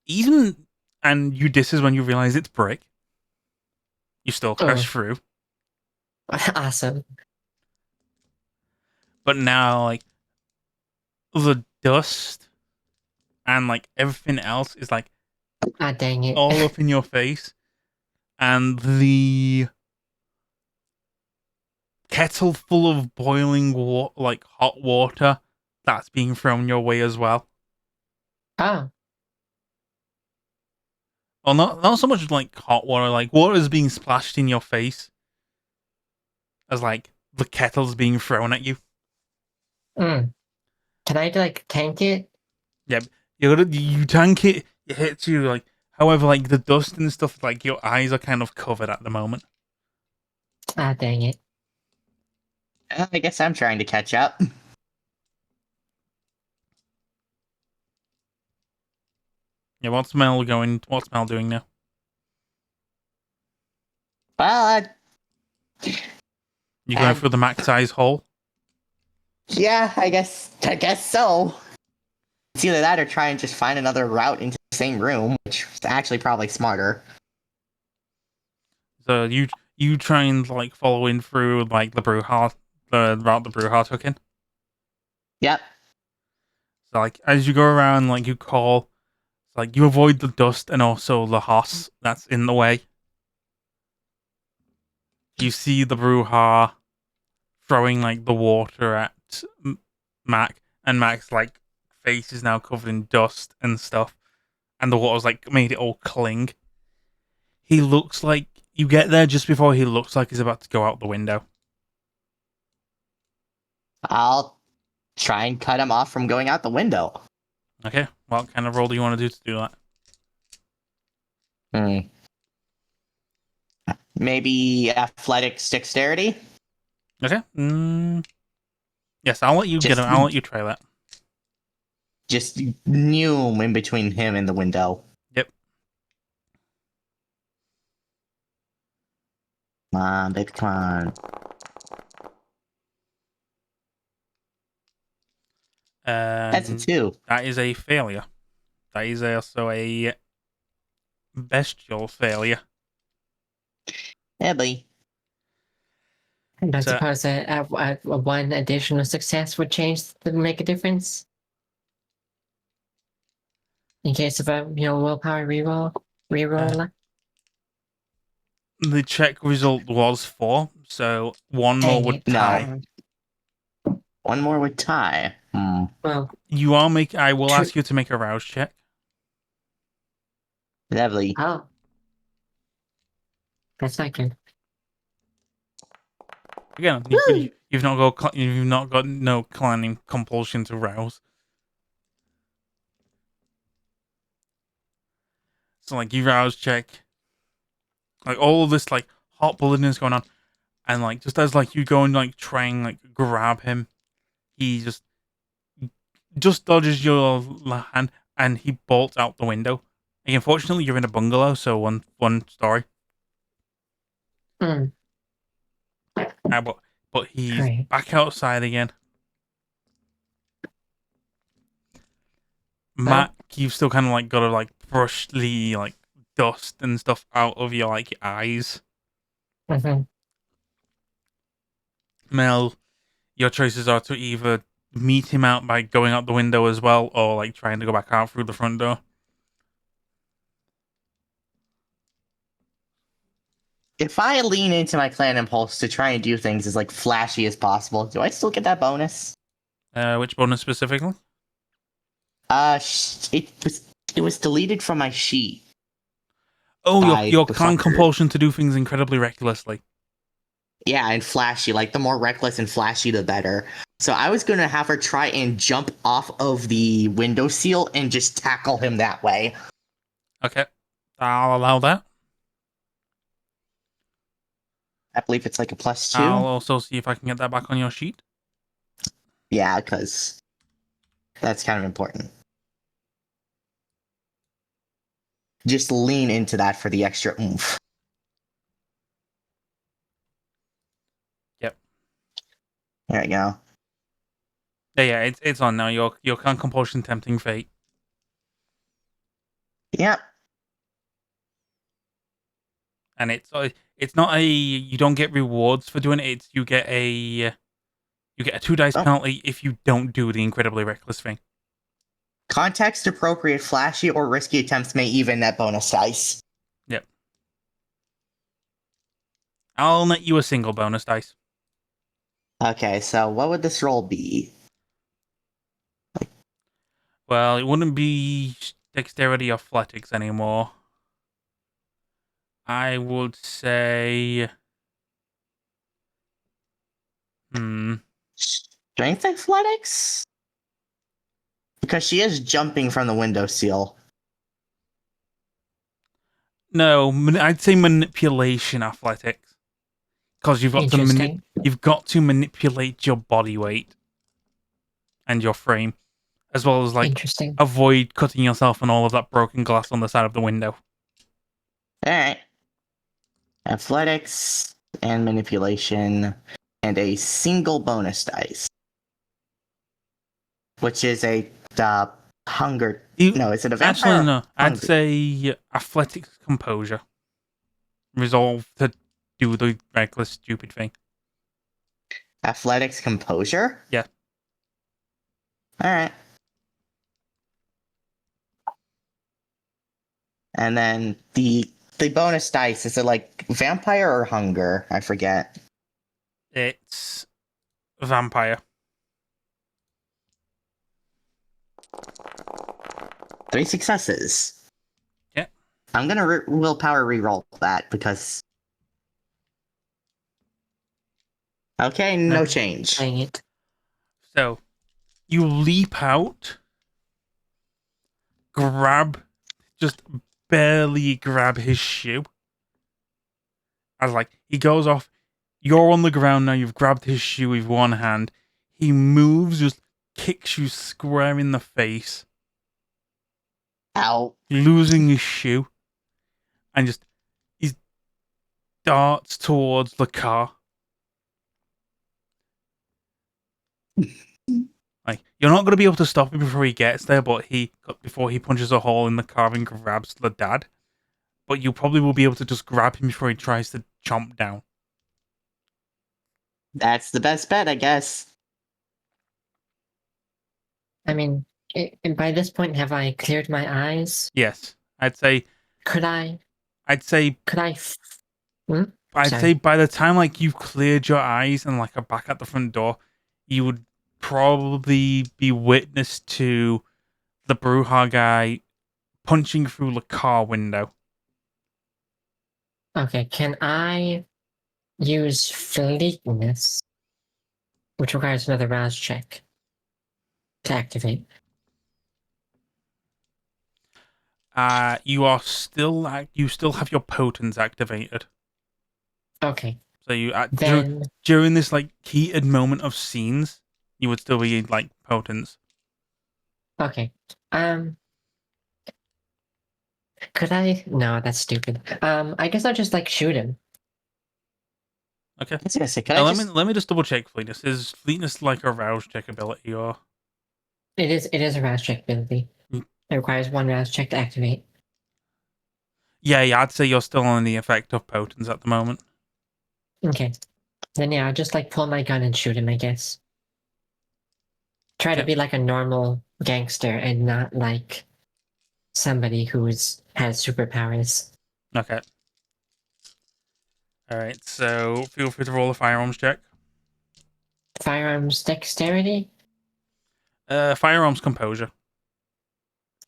even and you this is when you realize it's brick. You still crash through, Awesome. but now like the dust and like everything else is like Ah, dang it. all up in your face, and the kettle full of boiling like hot water that's being thrown your way as well. Oh, Well, not so much like hot water, like water is being splashed in your face as like the kettle's being thrown at you. mm. Can I like tank it? Yep, you tank it, it hits you like. However, like the dust and stuff, like your eyes are kind of covered at the moment. Ah, dang it. I guess I'm trying to catch up. Yeah, what's Mel going? What's Mel doing now? Well, You going uh, through the max size hole? yeah, I guess so. It's either that or try and just find another route into the same room, which is actually probably smarter. So you try and like follow in through like the the route the Brewha took in. Yep. So like as you go around, like you call, it's like you avoid the dust and also the hoss that's in the way. You see the Brewha throwing like the water at Mac, and Mac's like face is now covered in dust and stuff, and the water's like made it all cling. He looks like you get there just before he looks like he's about to go out the window. I'll try and cut him off from going out the window. Okay, what kind of roll do you want to do that? Hmm. Maybe athletics dexterity? Okay. Yes, I'll let you get Just him. I'll let you try that. just noom in between him and the window. Yep. Come on, baby, come on. That's a 2. That is a failure. That is also a bestial failure. Yeah, buddy. And I So suppose a one additional success would make a difference in case of a willpower reroll. the check result was 4, so one more Dang would it! tie. One more would tie. Well, I will ask you to make a rouse check. Lovely. oh, that's not good. Again, you've not got no climbing compulsion to rouse. So like you rouse check, like all of this like hot bloodedness going on, and like just as like you go and like try and like grab him, he just dodges your hand and he bolts out the window. Like, unfortunately, you're in a bungalow, so one story. Mm, But he's great. back outside again. Well, Matt, you've still kind of like got to like brush the like dust and stuff out of your like eyes. mm-hmm. Mel, your choices are to either meet him out by going out the window as well, or like trying to go back out through the front door. If I lean into my clan impulse to try and do things as like flashy as possible, do I still get that bonus? Which bonus specifically? It was deleted from my sheet Oh, by your the clan fucker. compulsion to do things incredibly recklessly. Yeah, and flashy. Like the more reckless and flashy, the better. So I was gonna have her try and jump off of the window seal and just tackle him that way. Okay, I'll allow that. I believe it's like a +2. I'll also see if I can get that back on your sheet. Yeah, because that's kind of important. Just lean into that for the extra oomph. Yep. There you go. Yeah, it's on now. Your clan compulsion tempting fate. Yep. And it's not a you don't get rewards for doing it. It's you get a 2 dice Oh. penalty if you don't do the incredibly reckless thing. Context appropriate flashy or risky attempts may even net bonus dice. Yep. I'll net you a single bonus dice. Okay, so what would this roll be? Well, it wouldn't be dexterity or athletics anymore. I would say... Strength athletics? Because she is jumping from the windowsill. No, I'd say manipulation athletics. Because you've got to Interesting. you've got to manipulate your body weight and your frame, as well as like Interesting. avoid cutting yourself and all of that broken glass on the side of the window. Alright. Athletics and manipulation, and a single bonus dice. Which is a hunger. No, is it a vampire? Actually, no. I'd Hungry? say athletics composure. Resolve to do the reckless, stupid thing. Athletics composure? Yeah. Alright. And then the bonus dice, is it like vampire or hunger? I forget. It's vampire. 3 successes. Yeah. I'm gonna willpower reroll that because. Okay, no change. Dang it. So, you leap out, just barely grab his shoe. As like, he goes off, you're on the ground now, you've grabbed his shoe with one hand. He moves, just kicks you square in the face, Ow. losing his shoe, and just, he darts towards the car. Like, you're not going to be able to stop him before he gets there, but before he punches a hole in the car and grabs the dad. But you probably will be able to just grab him before he tries to chomp down. That's the best bet, I guess. I mean, by this point, have I cleared my eyes? Yes, I'd say. Could I? I'd say Sorry. by the time like you've cleared your eyes and like are back at the front door, you would probably be witness to the Bruja guy punching through the car window. Okay, can I use fleetness, which requires another rouse check to activate? You still have your potence activated. Okay. So you Then during this like heated moment of scenes, you would still be like potence. okay. Could I? No, that's stupid. I guess I'll just like shoot him. I Okay. was gonna say, Let me just double check fleetness. Is fleetness like a rouse check ability or? It is a rouse check ability. Mm. It requires one rouse check to activate. Yeah, I'd say you're still on the effect of potence at the moment. Okay. Then yeah, I'll just like pull my gun and shoot him, I guess. Try to be like a normal gangster and not like somebody has superpowers. Okay. Alright, so feel free to roll a firearms check. Firearms dexterity? Firearms composure.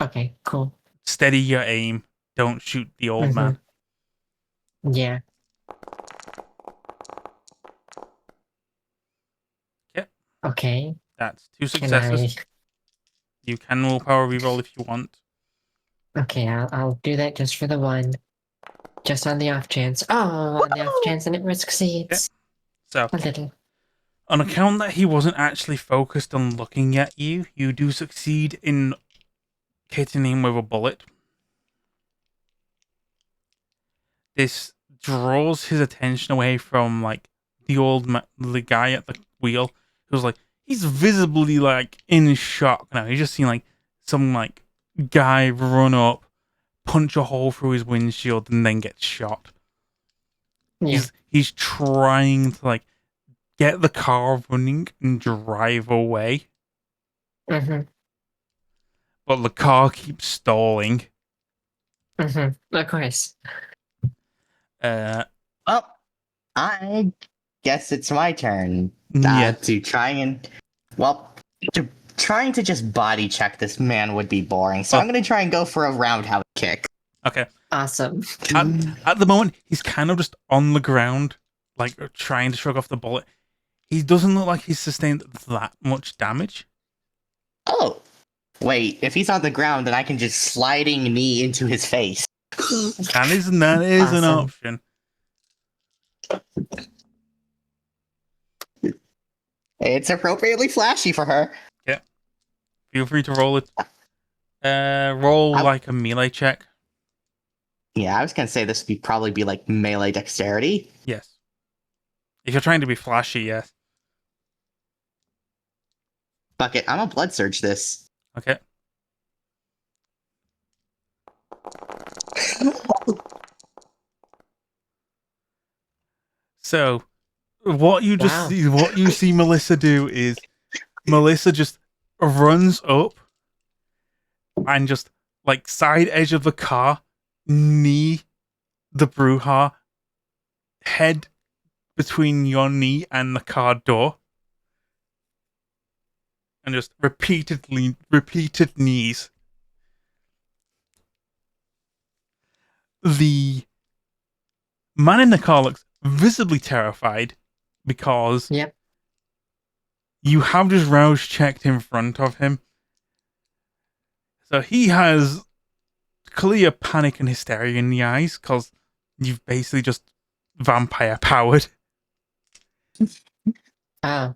Okay, cool. Steady your aim. Don't shoot the old man. Yeah. Yep. Okay. That's 2 successes. You can willpower reroll if you want. Okay, I'll do that just for the one. Just on the off chance. Oh, on the off chance and it succeeds. So, a little. On account that he wasn't actually focused on looking at you, you do succeed in hitting him with a bullet. This draws his attention away from like the guy at the wheel, who's like, he's visibly like in shock now. He's just seen like some like guy run up, punch a hole through his windshield, and then get shot. Yeah. He's trying to like get the car running and drive away. Mm-hmm. But the car keeps stalling. Mm-hmm. Of course. Oh, I guess it's my turn Yeah. to try and to trying to just body check this man would be boring, so Oh. I'm gonna try and go for a roundhouse kick. Okay. Awesome. At the moment, he's kind of just on the ground, like trying to shrug off the bullet. He doesn't look like he's sustained that much damage. Oh, wait, if he's on the ground, then I can just sliding knee into his face. That is an Awesome. option. It's appropriately flashy for her. Yeah. Feel free to roll it. Roll like a melee check. Yeah, I was gonna say this would probably be like melee dexterity. Yes. If you're trying to be flashy, yes. Fuck it, I'm gonna blood surge this. Okay. So, what you see Melissa do is Melissa just runs up and just like side edge of the car, knee the Bruja, head between your knee and the car door, and just repeated knees. The man in the car looks visibly terrified because Yep. you have just rouse checked in front of him. So he has clear panic and hysteria in the eyes because you've basically just vampire powered. Oh.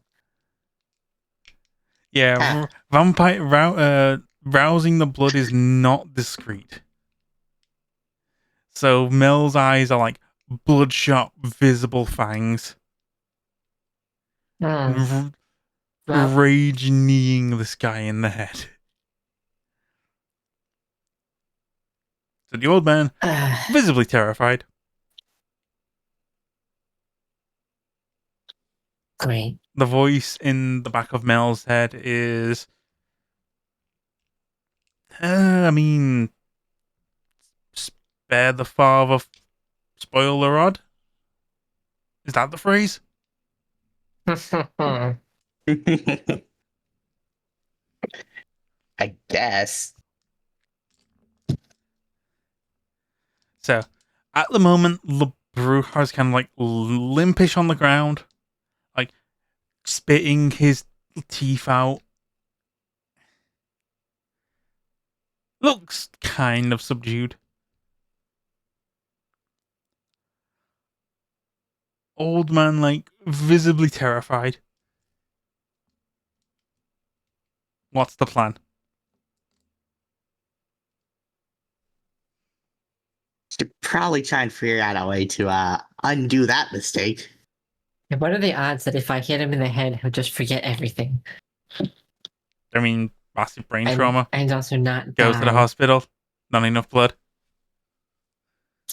Yeah, rousing the blood is not discreet. So Mel's eyes are like bloodshot, visible fangs. Hmm. Well, Rage kneeing this guy in the head. So the old man, visibly terrified. great. The voice in the back of Mel's head is... I mean... Spare the father, spoil the rod? Is that the phrase? I guess. So, at the moment, the Brujar's kind of like limpish on the ground, like spitting his teeth out. Looks kind of subdued. Old man, like, visibly terrified. What's the plan? Should probably try and figure out a way to undo that mistake. And what are the odds that if I hit him in the head, he'll just forget everything? I mean, massive brain trauma. And also not Goes to the die. hospital. Not enough blood.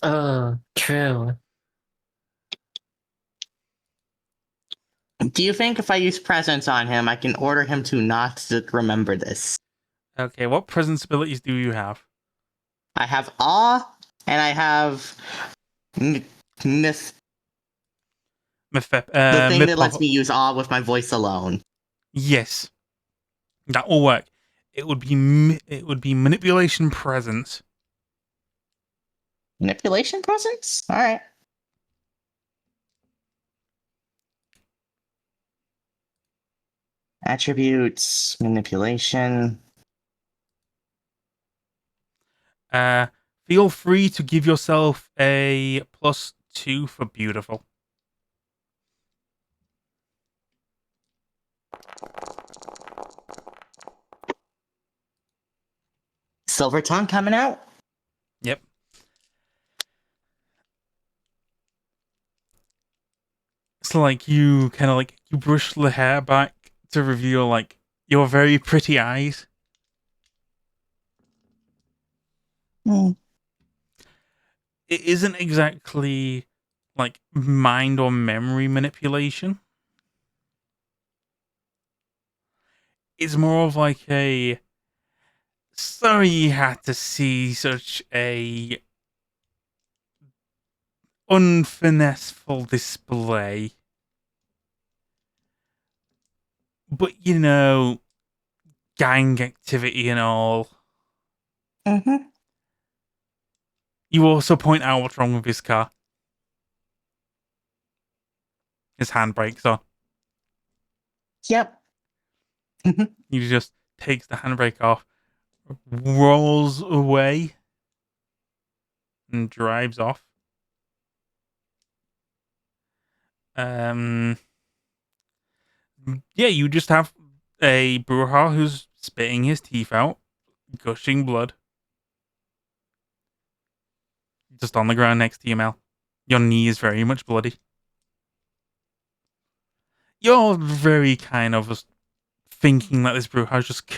Oh, true. Do you think if I use presence on him, I can order him to not remember this? Okay, what presence abilities do you have? I have awe, and I have myth. The thing that lets me use awe with my voice alone. Yes, that will work. It would be manipulation presence. Manipulation presence? All right. Attributes, manipulation. Feel free to give yourself a +2 for beautiful. Silver tongue coming out? Yep. So like you kind of like you brush the hair back to reveal like your very pretty eyes. Hmm. It isn't exactly like mind or memory manipulation. It's more of like a sorry you had to see such a unfinessful display. But you know, gang activity and all. Mm-hmm. You also point out what's wrong with his car. His handbrake's on. Yep. He just takes the handbrake off, rolls away, and drives off. Yeah, you just have a Bruja who's spitting his teeth out, gushing blood. Just on the ground next to you, Mel. Your knee is very much bloody. You're very kind of just thinking that this Bruja just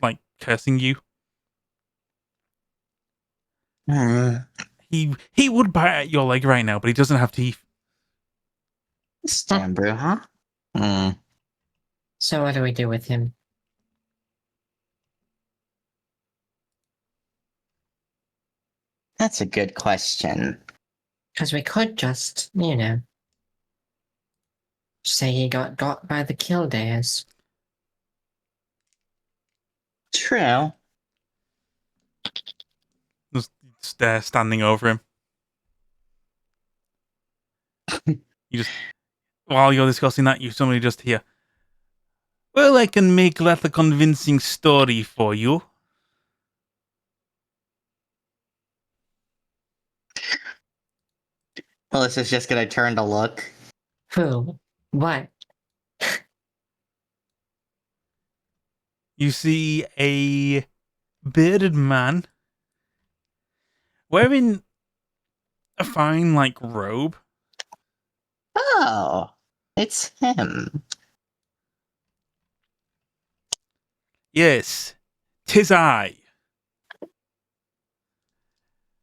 like cursing you. He would bite at your leg right now, but he doesn't have teeth. Damn brew, huh? So what do we do with him? That's a good question. Because we could just, say he got by the Kildares. True. Just standing over him. While you're discussing that, you suddenly just hear, well, I can make that a convincing story for you. Melissa's just gonna turn to look. Who? What? You see a bearded man wearing a fine, robe. Oh, it's him. Yes, 'tis I.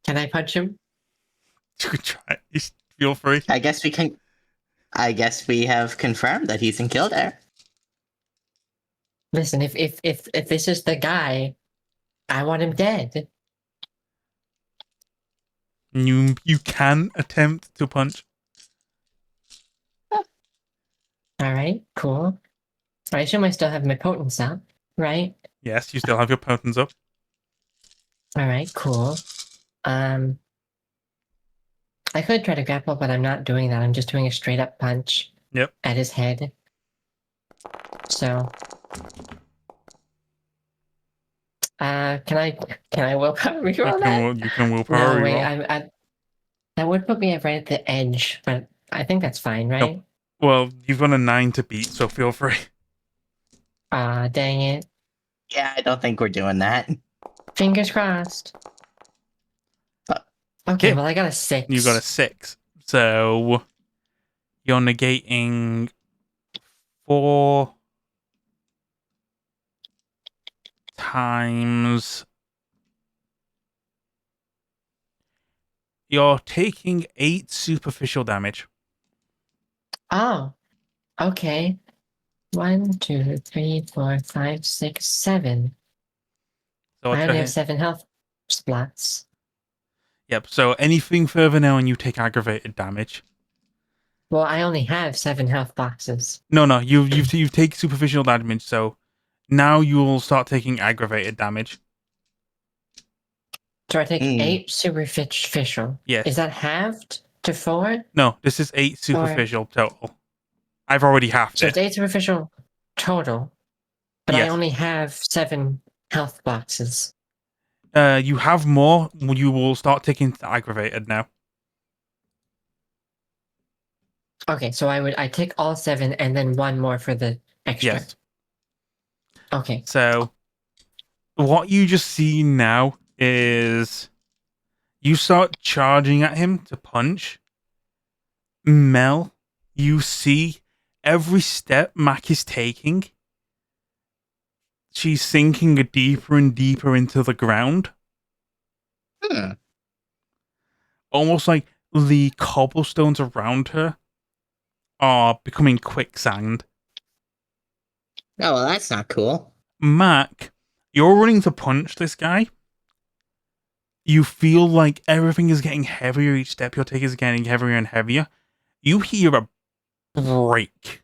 Can I punch him? You can try it. Feel free. I guess we have confirmed that he's in Kildare. Listen, if this is the guy, I want him dead. You can attempt to punch. Alright, cool. I assume I still have my potence up, right? Yes, you still have your potence up. Alright, cool. I could try to grapple, but I'm not doing that. I'm just doing a straight up punch. Yep. At his head. So can I willpower reroll that? You can willpower No, wait, reroll. that would put me right at the edge, but I think that's fine, right? Well, you've got a 9 to beat, so feel free. Dang it. Yeah, I don't think we're doing that. Fingers crossed. Okay, well I got a 6. You got a 6. So you're negating 4 times. You're taking 8 superficial damage. Oh, okay. 1, 2, 3, 4, 5, 6, 7. So I only have 7 health spots. Yep. So anything further now, and you take aggravated damage. Well, I only have 7 health boxes. No. You take superficial damage. So now you will start taking aggravated damage. So I take 8 superficial. Yes. Is that halved to 4? No, this is 8 superficial total. I've already halved So it. it's 8 superficial total, but Yes. I only have 7 health boxes. You have more. You will start taking aggravated now. Okay, so I take all 7 and then 1 more for the extra. Yes. Okay. So what you just see now is you start charging at him to punch. Mel, you see every step Mac is taking, she's sinking deeper and deeper into the ground. Almost like the cobblestones around her are becoming quicksand. Oh, well, that's not cool. Mac, you're running to punch this guy. You feel like everything is getting heavier. Each step you're taking is getting heavier and heavier. You hear a break.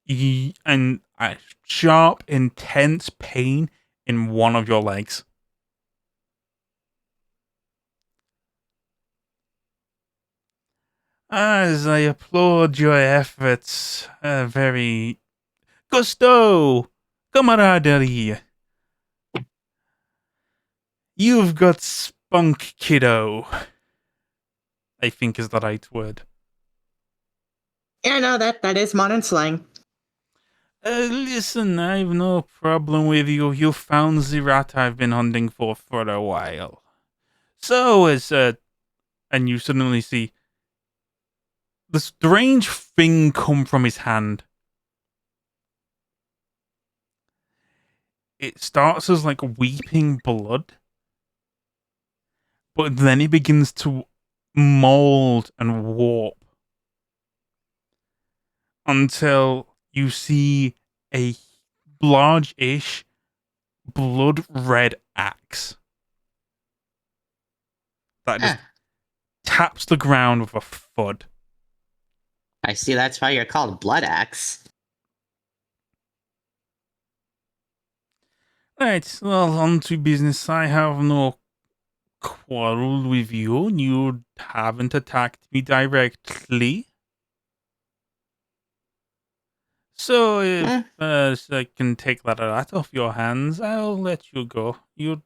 and a sharp, intense pain in one of your legs. As I applaud your efforts, very gusto, camaraderie. You've got spunk, kiddo. I think is the right word. Yeah, no, that is modern slang. Listen, I've no problem with you. You found the rat I've been hunting for a while. So, and you suddenly see the strange thing come from his hand. It starts as like weeping blood, but then it begins to mold and warp until you see a large-ish blood red axe that just taps the ground with a thud. I see that's why you're called Blood Axe. Right, well, on to business. I have no quarrel with you. You haven't attacked me directly. So if I can take that rat off your hands, I'll let you go. You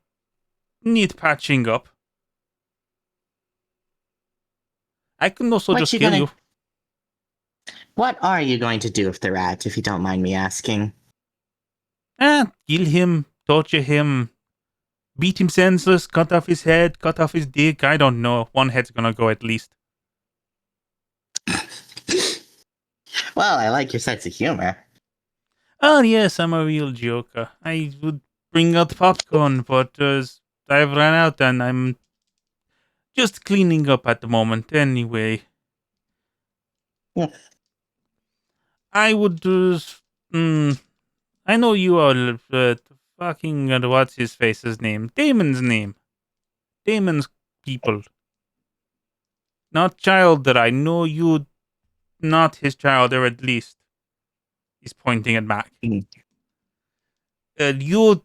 need patching up. I can also just kill you. What are you going to do with the rat, if you don't mind me asking? Kill him, torture him, beat him senseless, cut off his head, cut off his dick. I don't know. One head's gonna go at least. Well, I like your sense of humor. Oh yes, I'm a real joker. I would bring out popcorn, but I've run out and I'm just cleaning up at the moment anyway. Yeah. I would I know you are fucking what's his face's name? Damon's name. Damon's people. Not child that I know you not his child, or at least he's pointing at Mac. You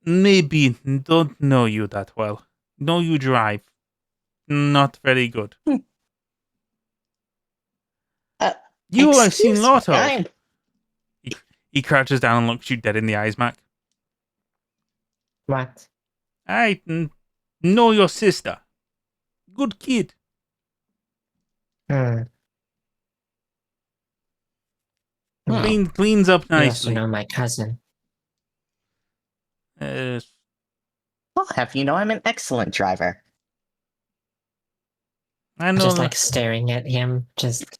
maybe don't know you that well. Know you drive. Not very good. You I've seen a lot of. He crouches down and looks you dead in the eyes, Mac. What? I know your sister. Good kid. Hmm. Cleans up You also nicely. know my cousin. Well, have you know I'm an excellent driver. I know. Just like staring at him, just.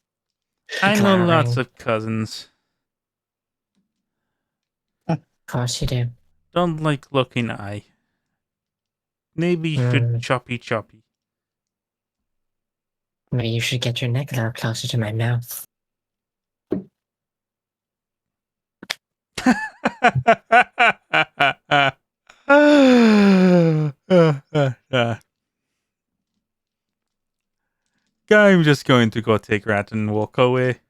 I know glowering. lots of cousins. Of course you do. Don't like looking eye. Maybe you should choppy. Maybe you should get your neck a little closer to my mouth. I'm just going to go take Rat and walk away.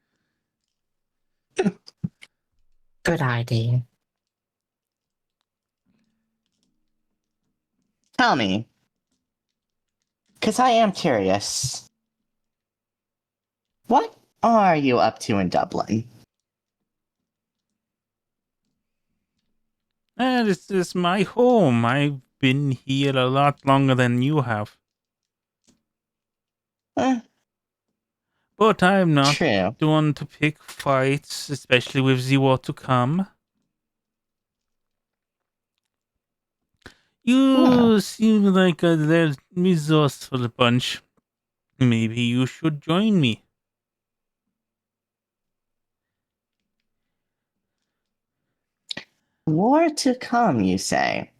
Good idea. Tell me, because I am curious. What are you up to in Dublin? This is my home. I've been here a lot longer than you have. But I'm not True. the one to pick fights, especially with the war to come. You seem like a resourceful bunch. Maybe you should join me. War to come, you say?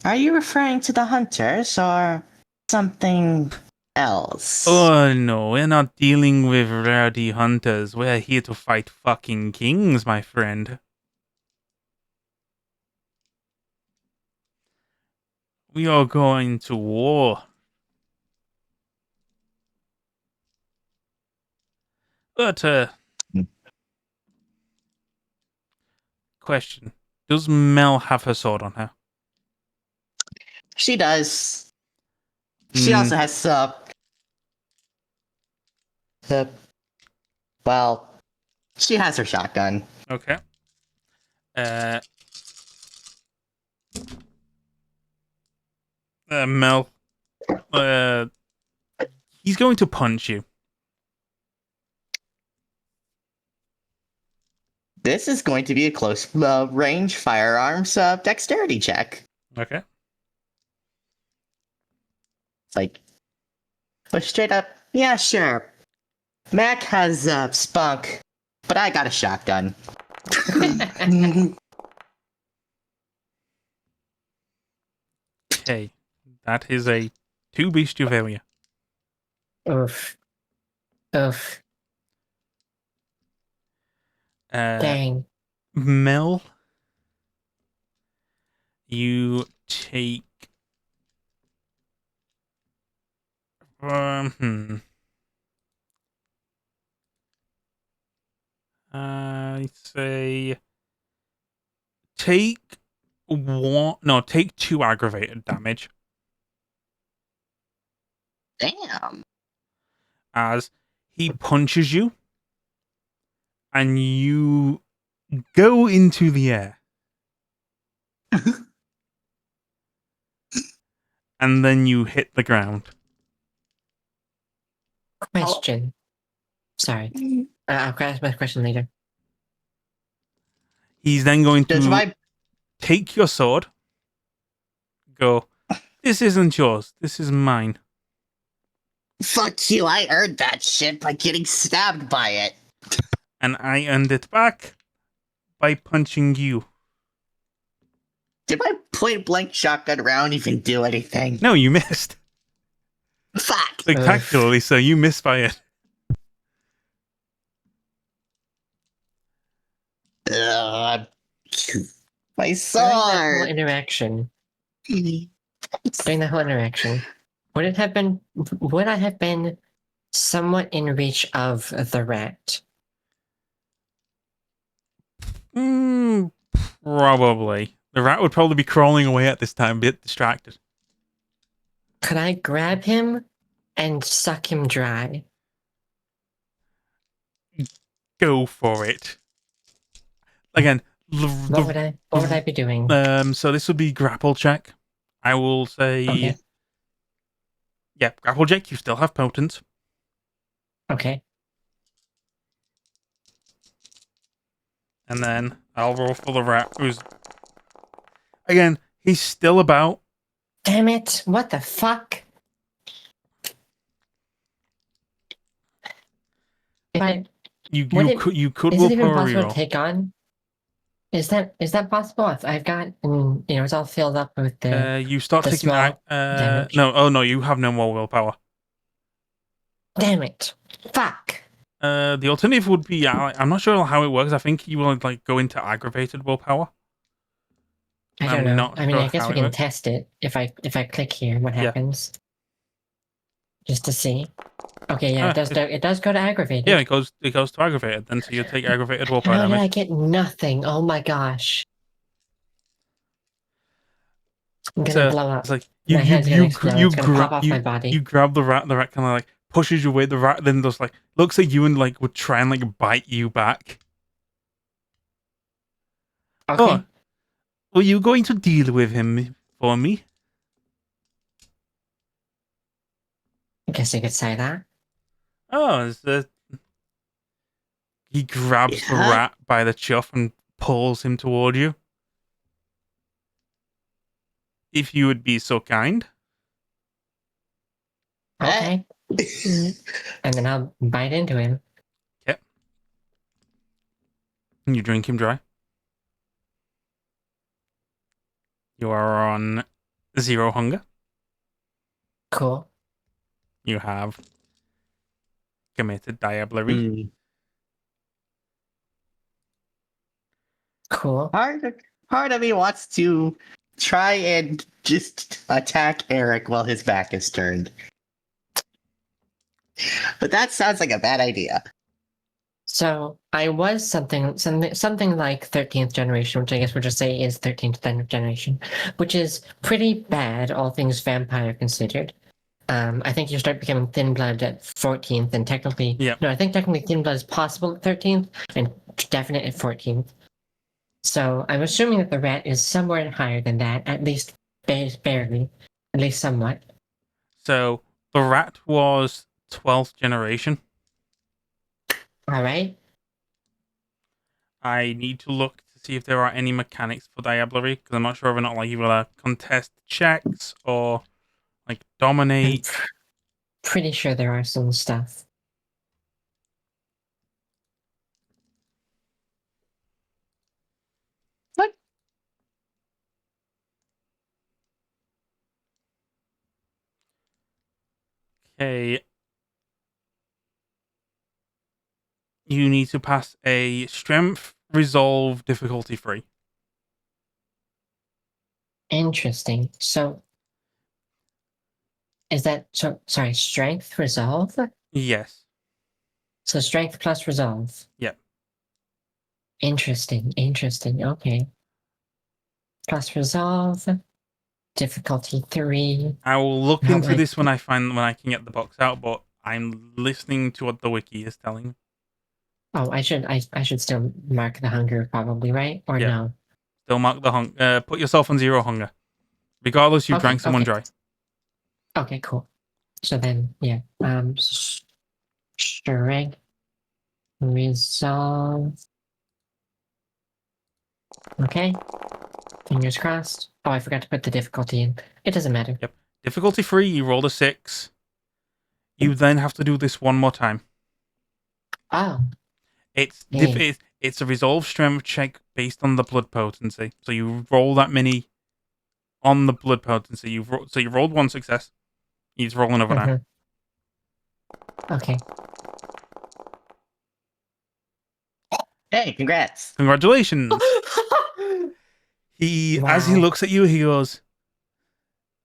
Are you referring to the hunters or something else? Oh no, we're not dealing with rowdy hunters. We're here to fight fucking kings, my friend. We are going to war. But, question. Does Mel have her sword on her? She does. She Hmm. also has the well, she has her shotgun. Okay. Mel, he's going to punch you. This is going to be a close range firearms dexterity check. Okay. It's like, but straight up, yeah, sure. Mac has spunk, but I got a shotgun. Okay. That is a 2 bestial failure. Oof. Oof. Dang. Mel, you take I'd say take take 2 aggravated damage Damn. as he punches you and you go into the air. And then you hit the ground. Question. Sorry. I'll ask my question later. He's then going Does to my take your sword, go, this isn't yours, this is mine. fuck you? I earned that shit by getting stabbed by it. And I earned it back by punching you. Did my point blank shotgun round even do anything? No, you missed. Fuck. Spectacularly so, you missed by it. My During that whole sword. interaction, would I have been somewhat in reach of the rat? Probably. The rat would probably be crawling away at this time, a bit distracted. Could I grab him and suck him dry? Go for it. Again, What would I be doing? so this would be grapple check. I will say, Okay. yeah, grapple check. You still have potent. Okay. And then I'll roll for the rat, who's again, he's still about. Damn it! What the fuck? If I You could is will it even power possible to reroll. take on? Is that possible? I've got it's all filled up with the You start the taking small damage. no, you have no more willpower. Damn it! Fuck! The alternative would be I'm not sure how it works. I think you will like go into aggravated willpower. I don't I'm know. not I mean, sure I guess how we it can works. test it if I click here. What Yeah. happens? Just to see. Okay, yeah, it does go to aggravated. Yeah, it goes to aggravated. Then so you take aggravated willpower How did I damage. get nothing? Oh my gosh! I'm gonna So blow up. it's like My head's gonna explode. It's gonna pop off my body. you grab the rat. The rat kind of like pushes you away. The rat then just like looks at you and like would try and like bite you back. Okay. Oh, were you going to deal with him for me? I guess you could say that. Oh, he grabs the Yeah. rat by the chuff and pulls him toward you. If you would be so kind. Okay. And then I'll bite into him. Yep. And you drink him dry. You are on 0 hunger. Cool. You have committed diablerie. Mm. Cool. Part of me wants to try and just attack Eric while his back is turned. But that sounds like a bad idea. So I was something like 13th generation, which I guess we'll just say is 13th generation, which is pretty bad, all things vampire considered. I think you start becoming thin blood at 14th, and technically, Yeah. no, I think technically thin blood is possible at 13th and definite at 14th. So I'm assuming that the rat is somewhere higher than that, at least barely, at least somewhat. So the rat was 12th generation. All right. I need to look to see if there are any mechanics for Diablerie, because I'm not sure whether or not like you will contest checks or like I'm dominate. pretty sure there are some stuff. What? Okay. You need to pass a strength resolve difficulty 3. Interesting. So is that so? Sorry, strength resolve. Yes. So strength plus resolve. Yep. Interesting. Interesting. Okay. Plus resolve. Difficulty 3. I will look How into like this when I can get the box out, but I'm listening to what the wiki is telling me. oh, I should still mark the hunger probably, right? Or Yeah. no? Still mark the hunger. Put yourself on 0 hunger. Regardless, you Okay. drank someone Okay. dry. Okay. Cool. So then, yeah. Strength resolve. Okay. Fingers crossed. Oh, I forgot to put the difficulty in. It doesn't matter. Yep. Difficulty 3, you rolled a 6. You then have to do this one more time. Oh. It's Hey. it's a resolve strength check based on the blood potency. So you roll that many on the blood potency. So you rolled 1 success. You just roll another now. Okay. Hey, congrats. Congratulations. As he Wow. looks at you, he goes,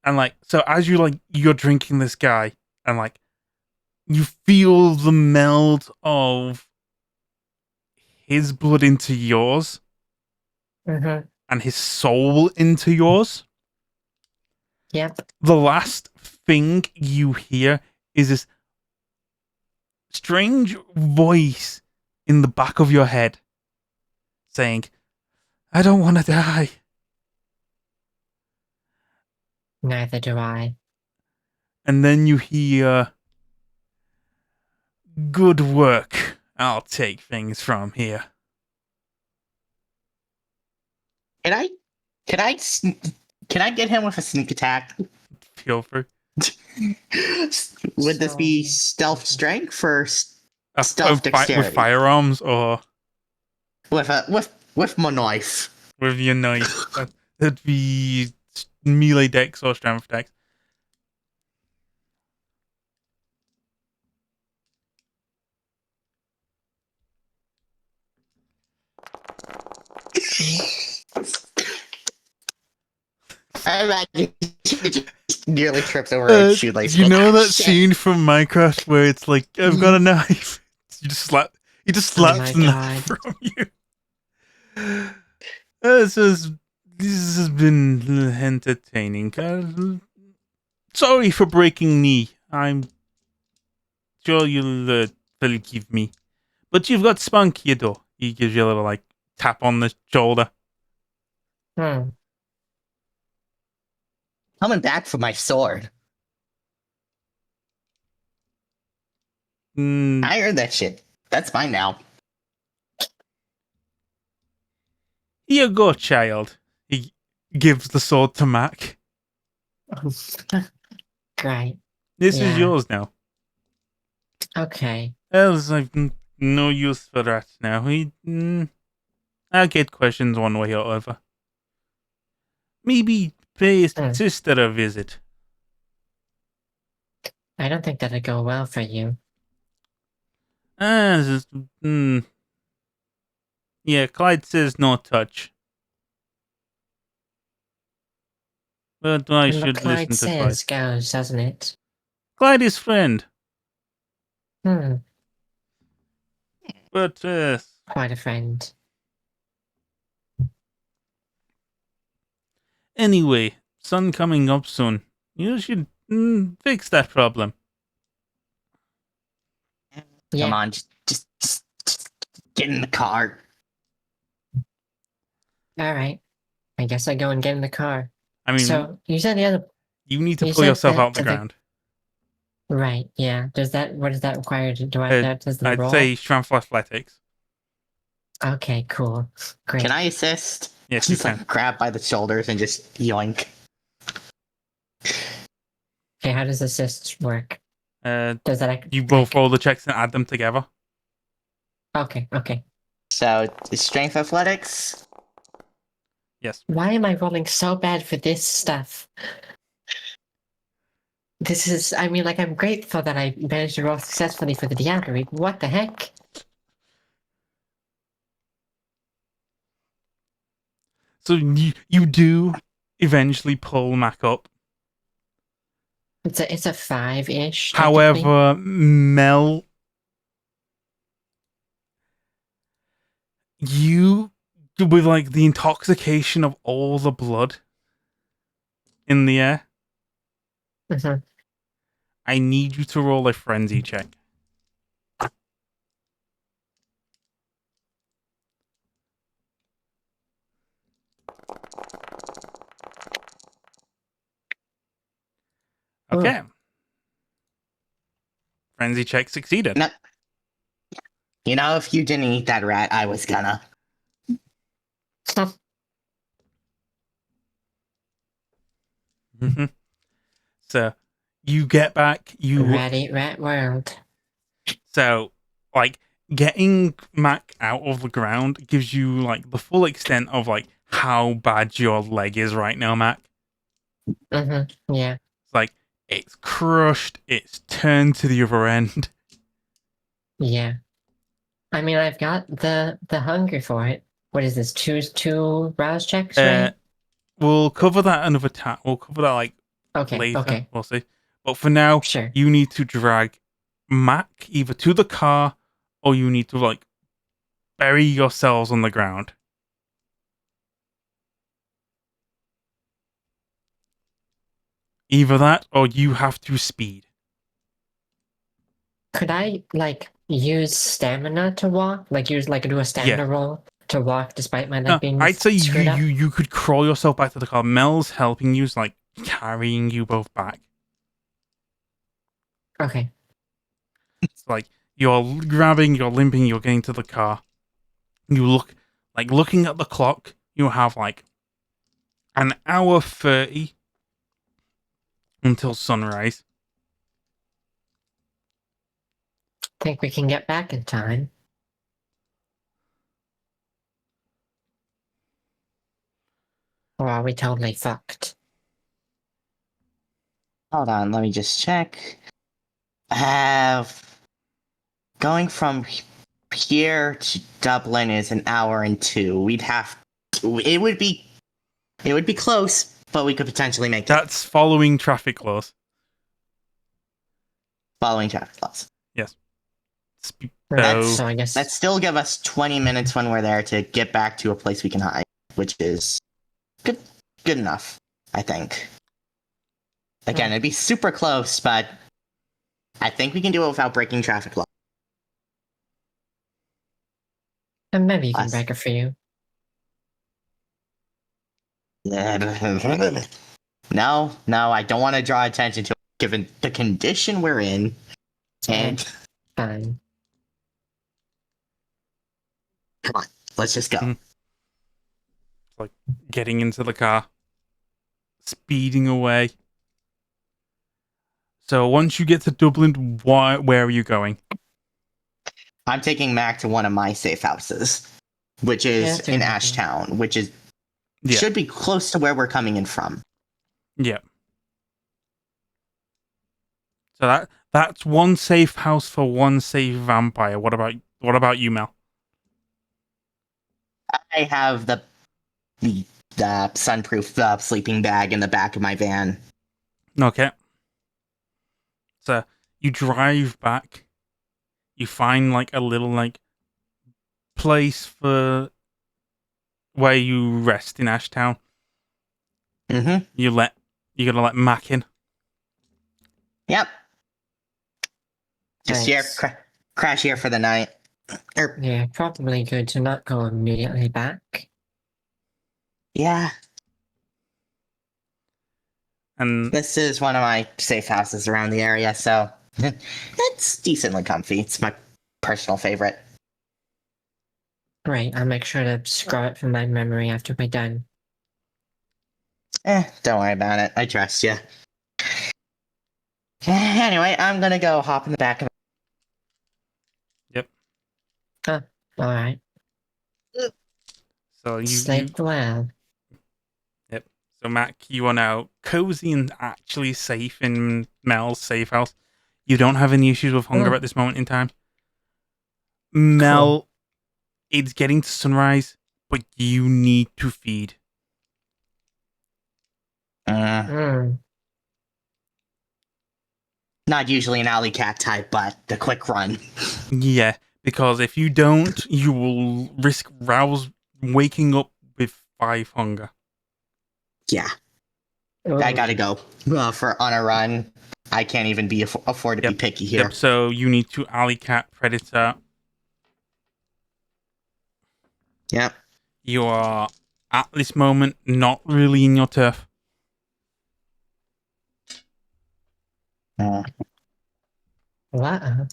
and like, so as you're drinking this guy, and like, you feel the meld of his blood into yours Mm-hmm. and his soul into yours. Yep. The last thing you hear is this strange voice in the back of your head saying, I don't want to die. Neither do I. And then you hear, good work. I'll take things from here. Can I? Can I? Can I get him with a sneak attack? Feel free. Would this be stealth strength or stealth With dexterity? firearms or With my knife. with your knife? That'd be melee dex or strength dex. I imagine he just nearly trips over a shoelace. You know that Shit. scene from Minecraft where it's like, I've got a knife. He just slaps the my knife from you. This has been entertaining. Sorry for breaking knee. I'm sure you'll forgive me. But you've got spunk, you do. He gives you a little like tap on the shoulder. Hmm. Coming back for my sword. I earned that shit. That's mine now. Here you go, child. He gives the sword to Mac. Great. This is Yeah. yours now. Okay. Else I've no use for that now. I'll get questions one way or other. Maybe pay his sister a visit. I don't think that'd go well for you. Yeah, Clyde says no touch. But I And what should Clyde listen to Clyde. says goes, doesn't it? Clyde is friend. Hmm. But Quite a friend. anyway, sun coming up soon. You should fix that problem. Yeah. Come on, just get in the car. All right. I guess I go and get in the car. I mean, So you said the other. you need to you pull said yourself that out the to the- ground. Right. Yeah. What does that require? Do I that does the I'd roll? say strength athletics. Okay. Cool. Great. Can I assist? Yes, you Just can. like grab by the shoulders and just yoink. Okay. How does assist work? Does that You both roll the checks and add them together. Okay. Okay. So strength athletics. Yes. Why am I rolling so bad for this stuff? This is. I mean, like, I'm grateful that I managed to roll successfully for the Diablo. What the heck? So you do eventually pull Mac up. It's a 5-ish. However, Mel, you, with like the intoxication of all the blood in the air, Mhm. I need you to roll a frenzy check. Okay. Frenzy check succeeded. No. You know, if you didn't eat that rat, I was gonna. Mm-hmm. So you get back. Rat eat rat world. So like getting Mac out of the ground gives you like the full extent of like how bad your leg is right now, Mac. Yeah. It's like it's crushed. It's turned to the other end. Yeah. I mean, I've got the hunger for it. What is this? Two rouse checks, right? We'll cover that another time. We'll cover that like later. Okay. We'll see. But for now, Sure. you need to drag Mac either to the car or you need to like bury yourselves on the ground. Either that or you have to speed. Could I like use stamina to walk? Like do a stamina roll to walk despite my leg being I'd say screwed up? you could crawl yourself back to the car. Mel's helping you, like carrying you both back. Okay. It's like you're grabbing, you're limping, you're getting to the car. You look like looking at the clock. You have like an hour 30 until sunrise. Think we can get back in time? Or are we totally fucked? Hold on, let me just check. Going from here to Dublin is an hour and 2. We'd have to, it would be close, but we could potentially make it That's following traffic laws. following traffic laws. Yes. So I guess That still give us 20 minutes when we're there to get back to a place we can hide, which is good enough, I think. Again, it'd be super close, but I think we can do it without breaking traffic law. and maybe even better for you. No, I don't want to draw attention to it, given the condition we're in. And Fine. come on, let's just go. It's like getting into the car, speeding away. So once you get to Dublin, where are you going? I'm taking Mac to one of my safe houses, which is in Ashtown, which is should be close to where we're coming in from. Yeah. So that's one safe house for one safe vampire. What about you, Mel? I have the sunproof sleeping bag in the back of my van. Okay. So you drive back. You find like a little like place for where you rest in Ashtown. Mm-hmm. You're gonna let Mac in. Yep. Just here, Thanks. crash here for the night. Yeah, probably good to not go immediately back. Yeah, And this is one of my safe houses around the area, so it's decently comfy. It's my personal favorite. Great, I'll make sure to scrub it from my memory after we're done. Don't worry about it. I trust you. Anyway, I'm gonna go hop in the back of. yep. Alright, So you sleep well. yep. So Mac, you are now cozy and actually safe in Mel's safe house. You don't have any issues with hunger Oh. at this moment in time. Mel, it's getting to sunrise, but you need to feed. Mm. Not usually an alley cat type, but the quick run. Yeah, because if you don't, you will risk waking up with 5 hunger. Yeah, Oh. I gotta go for on a run. I can't even afford to be picky here. Yep, so you need to alley cat predator. Yep. You are at this moment not really in your turf. Wow.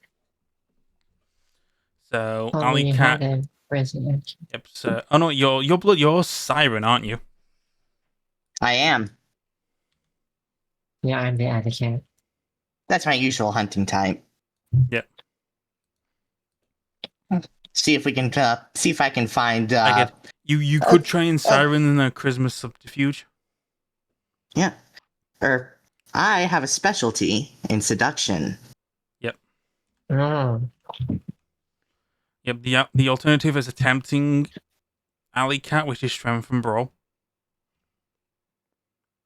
So Oh, alley you cat. had a resident. Yep. So oh no, you're Siren, aren't you? I am. Yeah, I'm the other cat. That's my usual hunting type. Yep. See if we can see if I can find. I get you could try and Siren in a Christmas subterfuge. Yeah. I have a specialty in seduction. Yep. Oh. Yep. The alternative is attempting alley cat, which is strength and brawl.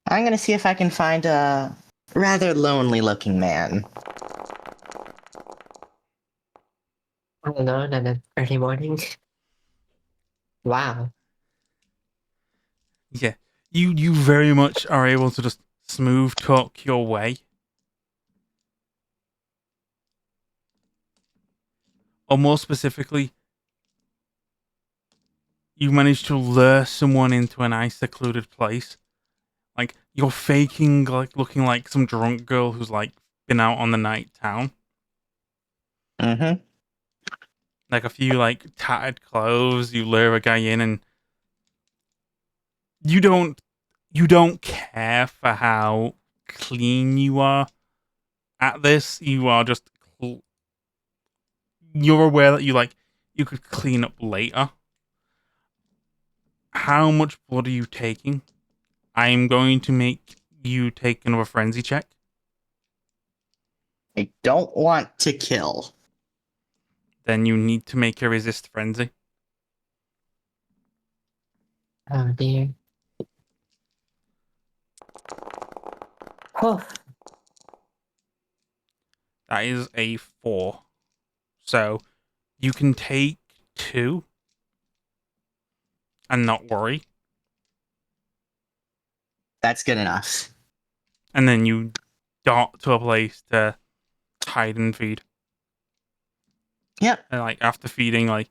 I'm gonna see if I can find a rather lonely-looking man. Alone on an early morning. Wow. Yeah. You very much are able to just smooth talk your way. Or more specifically, you manage to lure someone into a nice secluded place. Like you're faking like looking like some drunk girl who's like been out on the night town. Mm-hmm. Like a few like tattered clothes, you lure a guy in and you don't care for how clean you are at this. You are just you're aware that you could clean up later. How much blood are you taking? I'm going to make you take another frenzy check. I don't want to kill. Then you need to make a resist frenzy. Oh dear. Oh. That is a 4. So you can take 2 and not worry. That's good enough. And then you dart to a place to hide and feed. Yep. And like after feeding, like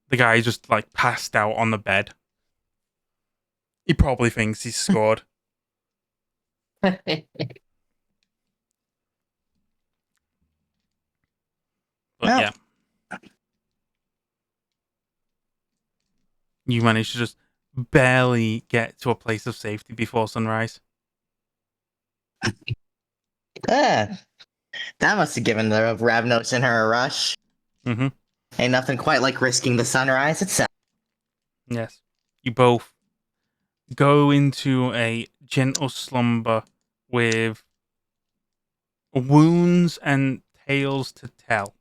the guy just like passed out on the bed. He probably thinks he's scored. But Well. yeah. You managed to just barely get to a place of safety before sunrise. That must have given the Ravnos and her a rush. Mm-hmm. Ain't nothing quite like risking the sunrise itself. Yes. You both go into a gentle slumber with wounds and tales to tell.